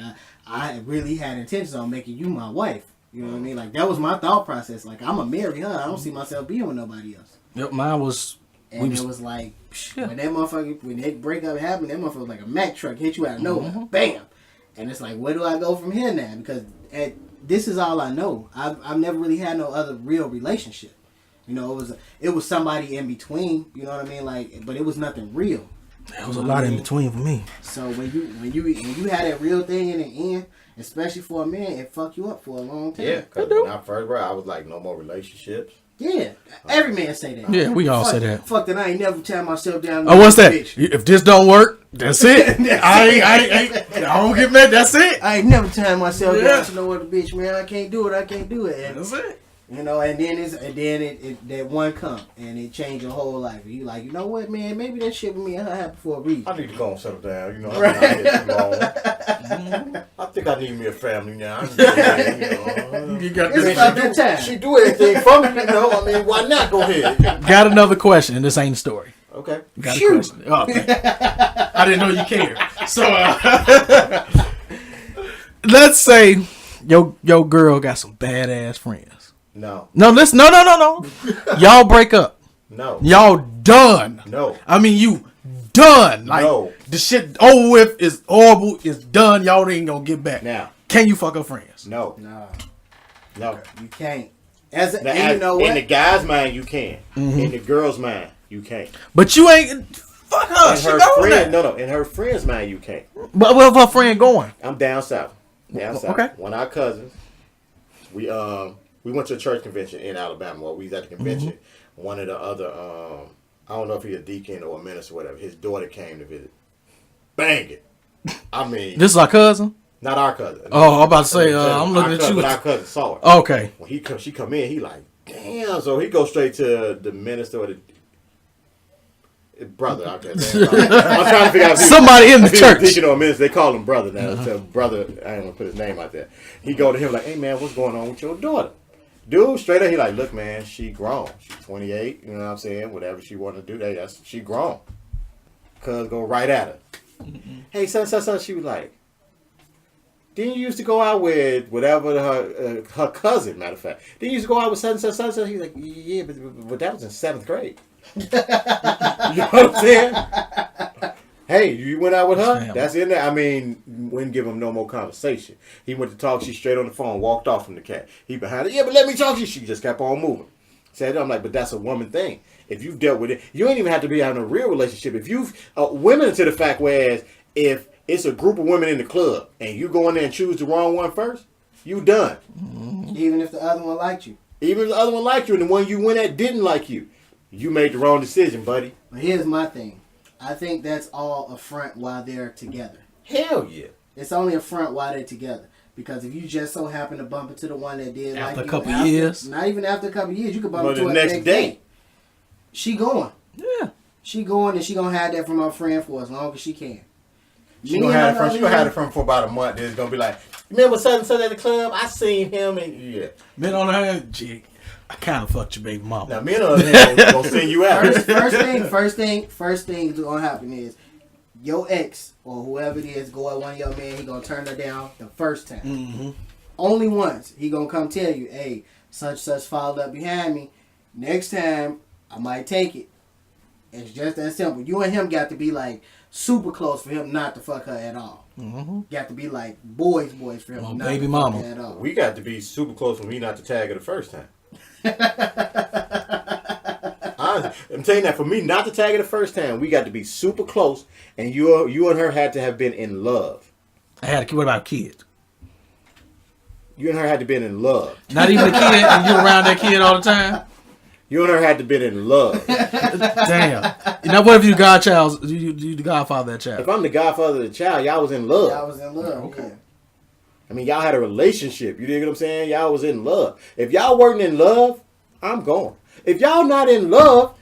I really had intentions on making you my wife. You know what I mean? Like that was my thought process. Like I'm gonna marry her. I don't see myself being with nobody else. Yep, mine was. And it was like when that motherfucker, when that breakup happened, that motherfucker was like a Mack truck hit you out of nowhere, bam. And it's like, where do I go from here now? Because this is all I know. I've never really had no other real relationship. You know, it was somebody in between. You know what I mean? Like, but it was nothing real. There was a lot in between for me. So when you had that real thing in the end, especially for a man, it fucked you up for a long time. Yeah, because when I first bro, I was like, no more relationships. Yeah, every man say that. Yeah, we all say that. Fuck that! I ain't never tie myself down. Oh, what's that? Bitch. If this don't work, that's it. I don't get mad. That's it. I ain't never tie myself down to no other bitch, man. I can't do it. And, That's it. you know, and then it that one come and it changed your whole life. You like, you know what, man? Maybe that shit with me and her happened for a reason. I need to go and settle down. You know, I've been out here too long. I think I need me a family now. You got It's about that time. She do everything for me, you know. I mean, why not? Go ahead. Got another question, and this ain't a story. Okay. Got a question. Oh, okay. I didn't know you cared. So, let's say your girl got some badass friends. No. No, listen. No. Y'all break up. No. Y'all done. No. I mean, you done. Like, No. the shit over with is horrible. It's done. Y'all ain't gonna get back. Now. Can you fuck her friends? No. No, No. you can't. Now, And you know what? in the guy's mind, you can. In the girl's mind, you can't. But you ain't. Fuck her. In She her going friend, there. no. In her friend's mind, you can't. But where's her friend going? I'm down south. Down south. Okay. One of our cousins, we went to a church convention in Alabama. While we was at the convention, one of the other, I don't know if he's a deacon or a minister or whatever, his daughter came to visit. Bang it. I mean, This is our cousin? not our cousin. Oh, I'm about to say, I'm looking at you. But our cousin saw her. Okay. When she come in, he like, damn. So he goes straight to the minister or the brother. I'm trying to figure out if Somebody in the if he was church. deacon or a minister. They call him brother now. So brother, I ain't gonna put his name out there. He go to him like, hey man, what's going on with your daughter? Dude, straight up, he like, look man, she grown. She's 28. You know what I'm saying? Whatever she want to do, that's she grown. Cuz go right at her. Hey son. She was like, didn't you used to go out with whatever her cousin, matter of fact. Didn't you used to go out with son. He's like, yeah, but that was in 7th grade. You know what I'm saying? Hey, you went out with her? That's in there. I mean, wouldn't give him no more conversation. He went to talk. She straight on the phone, walked off from the cat. He behind her. Yeah, but let me talk to you. She just kept on moving. Said, I'm like, but that's a woman thing. If you've dealt with it, you ain't even have to be having a real relationship. If you've women to the fact, whereas if it's a group of women in the club and you go in there and choose the wrong one first, you done. Even if the other one liked you. Even if the other one liked you and the one you went at didn't like you, you made the wrong decision, buddy. But here's my thing. I think that's all a front while they're together. Hell yeah. It's only a front while they're together. Because if you just so happen to bump into the one that did After like a couple years. Not even after a couple years, you could bump But into the her next day. She going. Yeah. She going and she gonna have that from her friend for as long as she can. She gonna have it from for about a month. Then it's gonna be like, remember such and such at the club? I seen him and yeah. Men on her jig. I kind of fucked your baby mama. Now men on there gonna send you out. First thing that's gonna happen is your ex or whoever it is go at one of your men. He gonna turn her down the first time. Mm-hmm. Only once he gonna come tell you, hey, such followed up behind me. Next time I might take it. It's just that simple. You and him got to be like super close for him not to fuck her at all. Mm-hmm. Got to be like boys for him not baby to mama. fuck her at all. We got to be super close for me not to tag her the first time. I'm telling you that for me not to tag her the first time, we got to be super close, and you and her had to have been in love. I had a kid. What about kids? You and her had to been in love. Not even a kid, and you around that kid all the time? You and her had to been in love. Damn. Now, what if you godchild? You the godfather of that child? If I'm the godfather of the child, y'all was in love. Y'all was in love. Okay. Yeah. I mean, y'all had a relationship. You dig what I'm saying? Y'all was in love. If y'all weren't in love, I'm going. If y'all not in love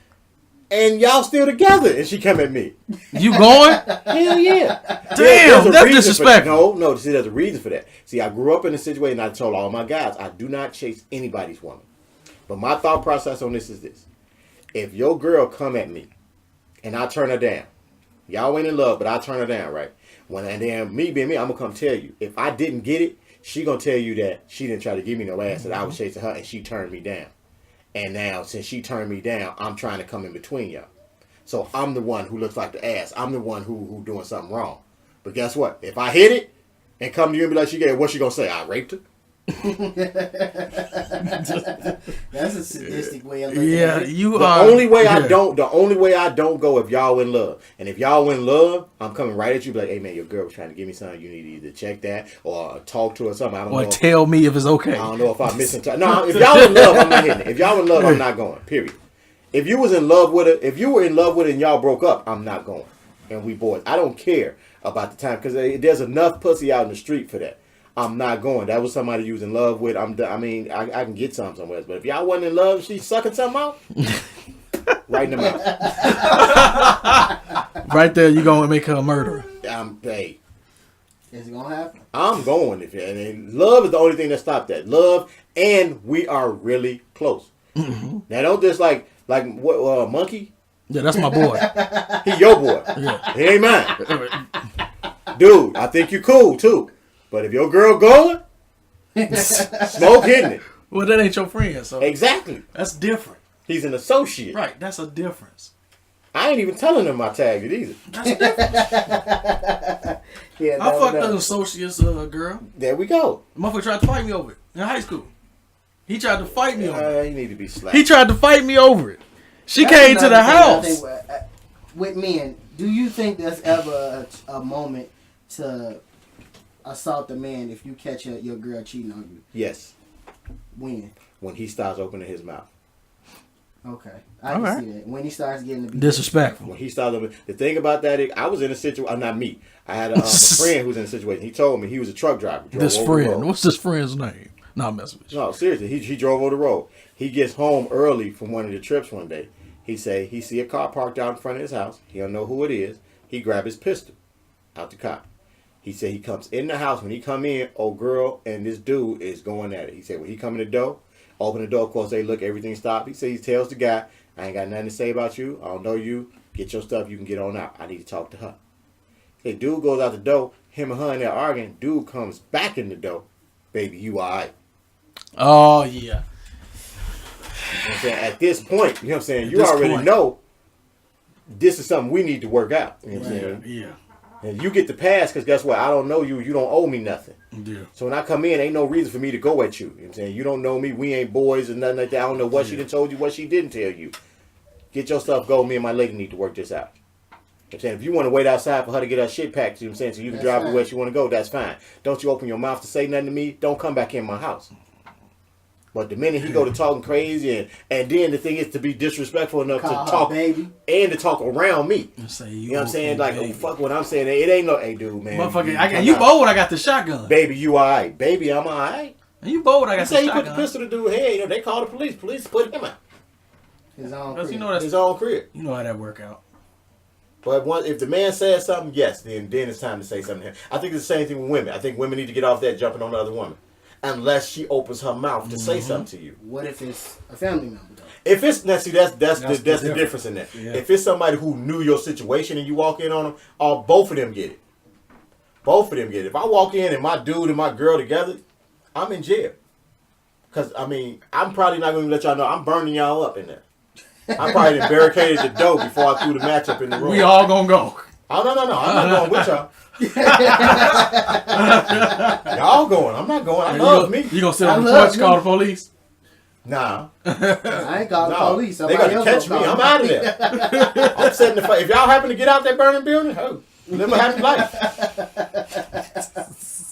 and y'all still together and she come at me, You going? hell yeah. Damn, There's a that's reason disrespectful. No. See, there's a reason for that. See, I grew up in a situation, and I told all my guys, I do not chase anybody's woman. But my thought process on this is this. If your girl come at me and I turn her down, y'all ain't in love, but I turn her down, right? And then me being me, I'm going to come tell you. If I didn't get it, she going to tell you that she didn't try to give me no ass, that I was chasing her and she turned me down. And now, since she turned me down, I'm trying to come in between y'all. So I'm the one who looks like the ass. I'm the one who doing something wrong. But guess what? If I hit it and come to you and be like, she gave, what's she going to say? I raped her? That's a sadistic way of looking Yeah, at it. you The are. only way I don't go if y'all in love. And if y'all in love, I'm coming right at you, be like, hey man, your girl was trying to give me something. You need to either check that or talk to her or something. I don't Or know. tell me if it's okay. I don't know if I'm missing time. No, if y'all in love, I'm not hitting it. If y'all in love, I'm not going. Period. If you was in love with her, if you were in love with her and y'all broke up, I'm not going. And we boys. I don't care about the time because there's enough pussy out in the street for that. I'm not going. That was somebody you was in love with. I can get something somewhere else. But if y'all wasn't in love, she's sucking something out, right in the mouth. Right there, you gonna make her a murderer. Hey, Is it gonna happen? I'm going. And love is the only thing that stopped that. Love, and we are really close. Mm-hmm. Now don't just like what Monkey. Yeah, that's my boy. He your boy. Yeah. He ain't mine. Dude, I think you cool too. But if your girl going, smoke hitting it. Well, that ain't your friend, so Exactly. that's different. He's an associate. Right, that's a difference. I ain't even telling him I tagged it either. That's a difference. Yeah, I no, fucked no. an associate's girl. There we go. Motherfucker tried to fight me over it in high school. He tried to fight me over it. You need to be slapped. He tried to fight me over it. She That's came to the another thing I house. think with men, do you think there's ever a moment to assault a man if you catch your girl cheating on you? Yes. When? When he starts opening his mouth. Okay, I All can right. see that. When he starts getting to be Disrespectful. When he starts opening, the thing about that is, I was in a situation. Not me. I had a friend who was in a situation. He told me he was a truck driver. drove This over the friend. road. What's this friend's name? No, I'm messing with you. No, seriously. He drove over the road. He gets home early from one of the trips one day. He say he see a car parked out in front of his house. He don't know who it is. He grab his pistol out the car. He said he comes in the house. When he come in, old girl and this dude is going at it. He said when he come in the door, open the door. Of course, they look, everything stopped. He said he tells the guy, I ain't got nothing to say about you. I don't know you. Get your stuff. You can get on out. I need to talk to her. Hey, dude goes out the door. Him and her in there arguing. Dude comes back in the door. Baby, you all right. Oh, yeah. You know what I'm saying? At this point, you know what I'm saying? You this already point. know this is something we need to work out. You know what I'm saying? Yeah. And you get the pass because guess what? I don't know you. You don't owe me nothing. Yeah. So when I come in, ain't no reason for me to go at you. You know what I'm saying? You don't know me. We ain't boys or nothing like that. I don't know what she done told you, what she didn't tell you. Get your stuff, go. Me and my lady need to work this out. You know what I'm saying? If you want to wait outside for her to get her shit packed, you know what I'm saying, so you can That's drive fine. where she want to go, that's fine. Don't you open your mouth to say nothing to me, don't come back in my house. But the minute he go to talking crazy and then the thing is to be disrespectful enough Call to her talk baby. and to talk around me. Say You know what I'm saying? Like, baby. oh, fuck what I'm saying. It ain't no, hey, dude, man. Motherfucker, you bold, I got the shotgun. Baby, you all right. Baby, I'm all right. And you bold, I You got say the he put the shotgun. pistol to dude's head. You know, they call the police. Police put him out. His own Because you crib. know that's His own crib. you know how that work out. But if the man says something, yes, then it's time to say something to him. I think it's the same thing with women. I think women need to get off that jumping on the other woman. Unless she opens her mouth to say something to you. What if it's a family member though? If it's now, see that's That's the the difference in that. Yeah. If it's somebody who knew your situation and you walk in on them, both of them get it. Both of them get it. If I walk in and my dude and my girl together, I'm in jail. Cause I mean, I'm probably not gonna let y'all know I'm burning y'all up in there. I probably done barricaded the door before I threw the matchup in the room. We all gonna go. Oh no, I'm not going with y'all. Y'all going? I'm not going. I love me. You gonna sit on the I love porch, me. call the police? Nah, I ain't called the no. police. They Somebody gotta else catch me. gonna I'm call out of there. I'm setting the fire. If y'all happen to get out that burning building, oh, Live a happy life.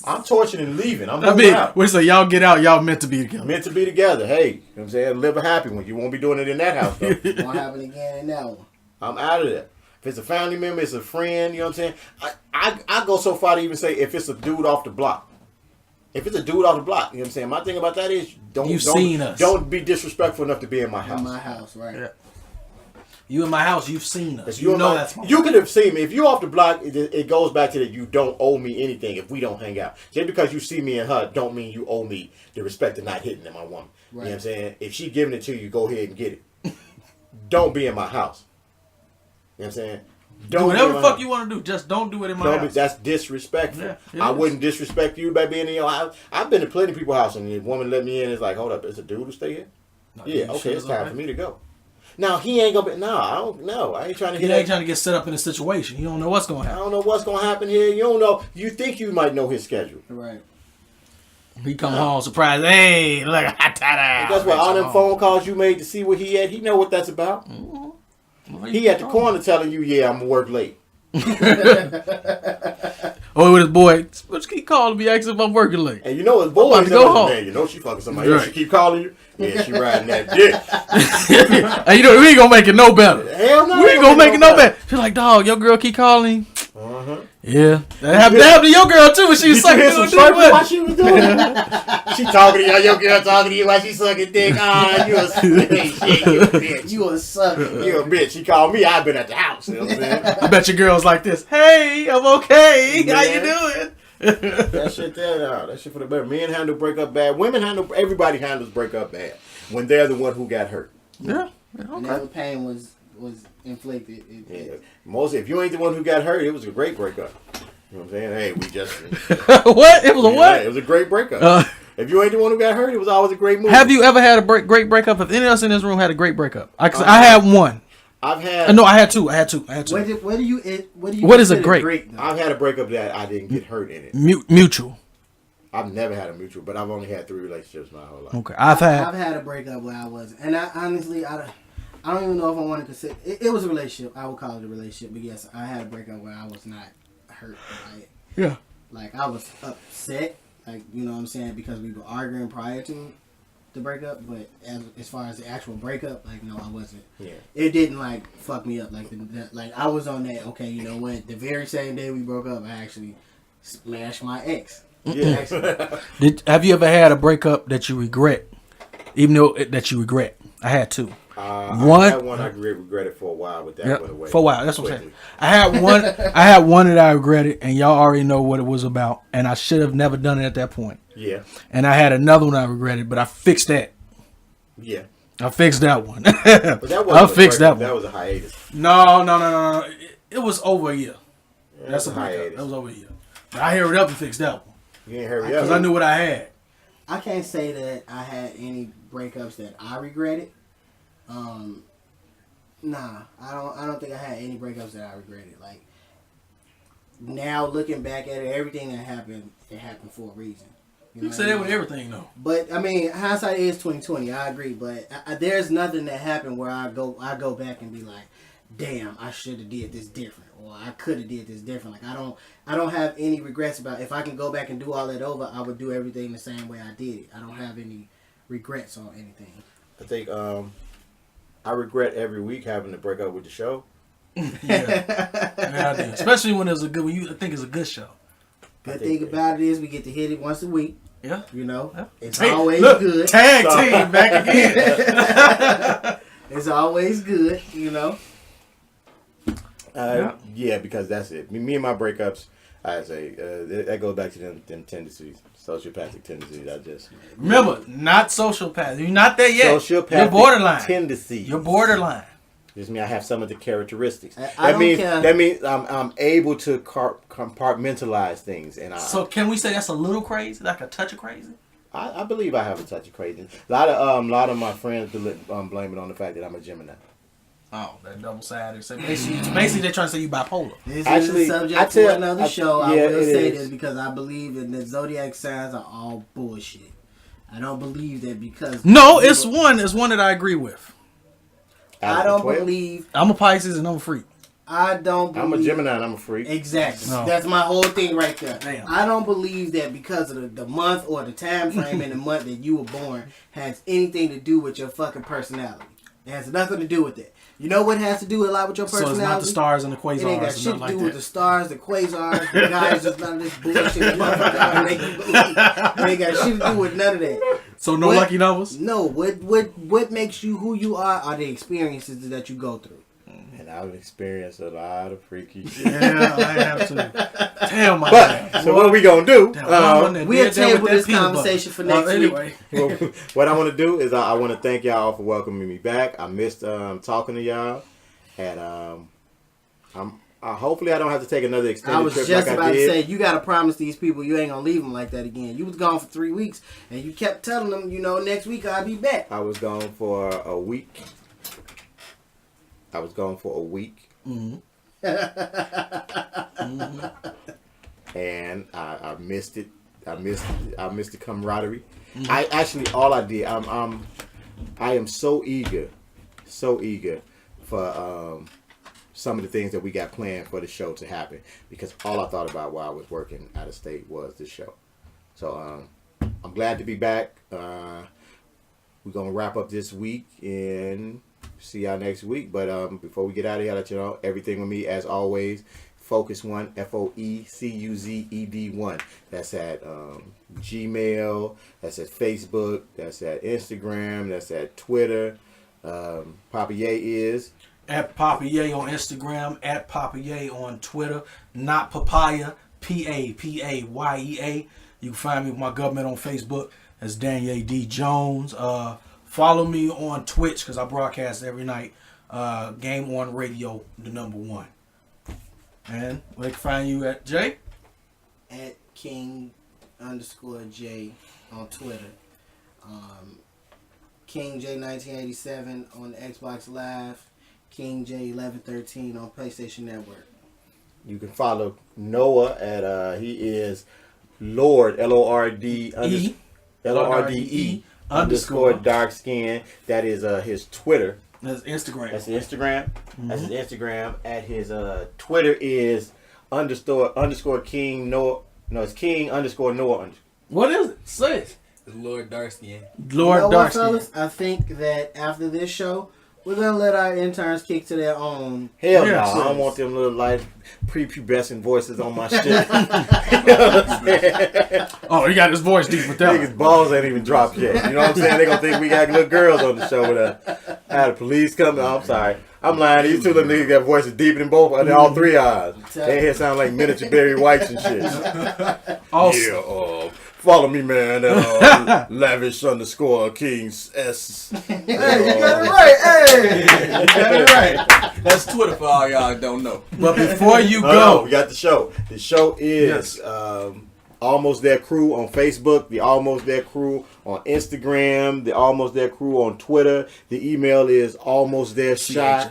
I'm torching and leaving. I'm moving out. What do you say? Y'all get out. Y'all meant to be together. Meant to be together. Hey, you know what I'm saying? Live a happy one. You won't be doing it in that house, though. Won't happen again in that one. I'm out of there. If it's a family member, it's a friend, you know what I'm saying? I go so far to even say if it's a dude off the block. If it's a dude off the block, you know what I'm saying? My thing about that is don't be disrespectful enough to be in my house. In my house, right. Yeah. You in my house, you've seen us. You know that's you could have seen me. If you off the block, it goes back to that you don't owe me anything if we don't hang out. Just because you see me and her don't mean you owe me the respect of not hitting at my woman. Right. You know what I'm saying? If she giving it to you, go ahead and get it. Don't be in my house. You know what I'm saying? Do whatever the fuck you want to do. Just don't do it in my house. That's disrespectful. Yeah, I wouldn't disrespect you by being in your house. I've been to plenty of people's house and the woman let me in. It's like, hold up, is a dude who stay here? No, yeah, okay, it's time for me to go. Now he ain't gonna be. No, I don't know. I ain't trying to. He ain't trying to get set up in a situation. You don't know what's gonna happen. I don't know what's gonna happen here. You don't know. You think you might know his schedule. Right. He come home surprised. Hey, look, I tied That's what all them phone calls you made to see what he had. He know what that's about. Mm-hmm. Well, he at the corner telling you, "Yeah, I'm gonna work late." Oh, with his boy, but keep calling me, asking if I'm working late. And you know his boy is go home. Man, you know she fucking somebody else. She keep calling you. Yeah, she riding that dick. And you know we ain't gonna make it no better. Hell no, we ain't gonna make it no better. She's like, dog, your girl keep calling. Yeah, that happened to your girl too when she was sucking dick. While she was doing it. She talking to you, your girl talking to you while she sucking dick. Ah, you a bitch. You a sucker. You a bitch. She called me. I've been at the house. You know what I'm saying? I bet your girl's like this. Hey, I'm okay. How you doing? That shit there, that shit for the better. Men handle breakup bad. Women handle. Everybody handles breakup bad when they're the one who got hurt. Yeah. Okay. Whenever pain was inflicted. Mostly, if you ain't the one who got hurt, it was a great breakup. You know what I'm saying? Hey, we just what? It was a what? It was a great breakup. If you ain't the one who got hurt, it was always a great movie. Have you ever had a great breakup? If any of us in this room had a great breakup, I had one. I've had. No, I had two. What is a great? I've had a breakup that I didn't get hurt in it. Mutual. I've never had a mutual, but I've only had 3 relationships my whole life. Okay, I've had a breakup where I wasn't, and I honestly I don't even know if I want to consider it was a relationship. I would call it a relationship, but yes, I had a breakup where I was not hurt by it. Yeah, like I was upset, like you know what I'm saying, because we were arguing prior to the breakup, but as far as the actual breakup, like no, I wasn't. Yeah, it didn't like fuck me up like like I was on that. Okay, you know what? The very same day we broke up, I actually smashed my ex. Yeah. Have you ever had a breakup that you regret, even though that you regret? I had two. I had one I regretted for a while, but that went away. For a while, that's what I'm saying. I had one that I regretted, and y'all already know what it was about, and I should have never done it at that point. Yeah. And I had another one I regretted, but I fixed that. Yeah. I fixed that one. But that I fixed that one. That was a hiatus. No. It was over a year. Yeah, that's a hiatus. That was over a year. But I hurried up and fixed that one. You didn't hurry up because I knew what I had. I can't say that I had any breakups that I regretted. Nah, I don't think I had any breakups that I regretted. Like now looking back at it, everything that happened, it happened for a reason. You say that with everything though. But I mean, hindsight is 20/20. I agree, but there's nothing that happened where I go back and be like, damn, I should have did this different, or I could have did this different. Like I don't have any regrets about if I can go back and do all that over, I would do everything the same way I did it. I don't have any regrets on anything. I think I regret every week having to break up with the show. Yeah, I do. Especially when it's when you think it's a good show. Good thing about it is we get to hit it once a week. Yeah, you know, yeah. It's always good. Tag team back again. It's always good, you know. Yeah, because that's it. Me and my breakups, I say that goes back to them tendencies, sociopathic tendencies. I just remember, not sociopath. You're not there yet. Sociopathic You're borderline tendencies. You're borderline. Just mean I have some of the characteristics. That means I'm able to compartmentalize things, and so can we say that's a little crazy, like a touch of crazy? I believe I have a touch of crazy. A lot of my friends blame it on the fact that I'm a Gemini. Oh, that double-sided. So basically, they're trying to say you bipolar. This is a subject for another show. I will say this because I believe that the zodiac signs are all bullshit. I don't believe that because it's one that I agree with. I don't believe I'm a Pisces and I'm a freak. I don't believe... I'm a Gemini and I'm a freak. Exactly. No. That's my whole thing right there. Damn. I don't believe that because of the month or the time frame in the month that you were born has anything to do with your fucking personality. It has nothing to do with it. You know what has to do a lot with your So personality? it's not the stars and the quasars. It ain't got shit to nothing do like with that. the stars, the quasars, the guys, just none of this bullshit. Motherfucker, make you believe. It ain't got shit to do with none of that. So no What- lucky numbers? No, what makes you who you are the experiences that you go through. And I've experienced a lot of freaky shit. Yeah, I have to. Damn, my But, man. so what are we going to do? Damn, I'm one that We'll did that with table that this peanut butter. conversation for next week. Anyway. Well, what I want to do is I want to thank y'all for welcoming me back. I missed talking to y'all. And hopefully I don't have to take another extended I was trip just like about I to did. say, you got to promise these people you ain't going to leave them like that again. You was gone for 3 weeks, and you kept telling them, next week I'll be back. I was gone for a week. Mm-hmm. And I missed it. I missed the camaraderie. I actually all I did. I am so eager for some of the things that we got planned for the show to happen, because all I thought about while I was working out of state was the show. So I'm glad to be back. We're gonna wrap up this week and see y'all next week. But before we get out of here, I'll let you know everything with me as always. Focus One, FOECUZED1. That's at Gmail. That's at Facebook. That's at Instagram. That's at Twitter. Papa Ye is At Papa Ye on Instagram, at Papa Ye on Twitter, not Papaya, PAPAYEA. You can find me with my government on Facebook. That's Daniel D. Jones. Follow me on Twitch because I broadcast every night. Game On Radio, the #1. And where can find you at, Jay? At King_J on Twitter. King J 1987 on Xbox Live. King J 1113 on PlayStation Network. You can follow Noah at he is Lord LORD _LORDE dark skin. That is his Twitter. That's Instagram. That's his Instagram. That's his Instagram. At his Twitter is underscore King Noah. No, it's King _ Noah. What is it? Say it. Lord Darsky. Lord You know what, Darcy. fellas? I think that after this show, we're going to let our interns kick to their own. Hell Yeah, no, I please. don't want them little like prepubescent voices on my shit. You know what I'm saying? Oh, he got his voice deep with that one. Niggas' balls ain't even dropped yet. You know what I'm saying? They gonna think we got little girls on the show with us. I had the police come. Oh, I'm sorry. I'm lying. These two little niggas got voices deeper than both. All three eyes. They here sound like miniature Barry Whites and shit. Also, Yeah, follow me, man. Lavish _ Kings S. Hey, you got it right. Hey, you got it right. That's Twitter for all y'all that don't know. but before you No, go, we got the show. The show is Almost There Crew on Facebook, the Almost There Crew on Instagram, the Almost There Crew on Twitter. The email is almostthereshy,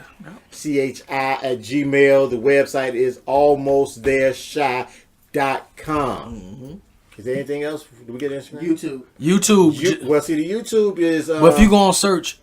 CHI@gmail. The website is almostthereshy.com. Is there anything else? Do we get Instagram? YouTube. Well, see, the YouTube is. but if you go on search,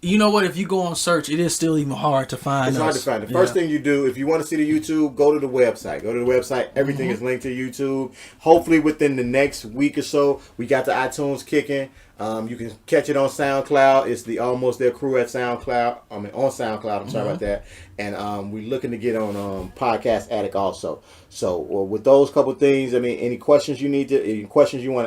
you know what? If you go on search, it is still even hard to find. It's hard to find. The first thing you do, if you want to see the YouTube, go to the website. Go to the website. Everything is linked to YouTube. Hopefully, within the next week or so, we got the iTunes kicking. You can catch it on SoundCloud. It's the Almost There Crew at SoundCloud. On SoundCloud. I'm sorry about that. And we're looking to get on Podcast Addict also. So with those couple things, I mean, any questions you want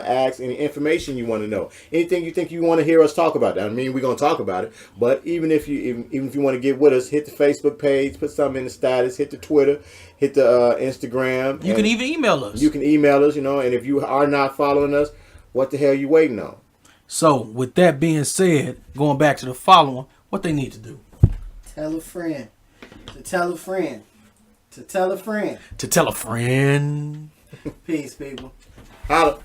to ask, any information you want to know, anything you think you want to hear us talk about. I mean, we're gonna talk about it. But even if you want to get with us, hit the Facebook page, put something in the status, hit the Twitter, hit the Instagram. You can even email us. You can email us, and if you are not following us, what the hell you waiting on? So, with that being said, going back to the following, what they need to do. Tell a friend. To tell a friend. To tell a friend. To tell a friend. Peace, people. Holla.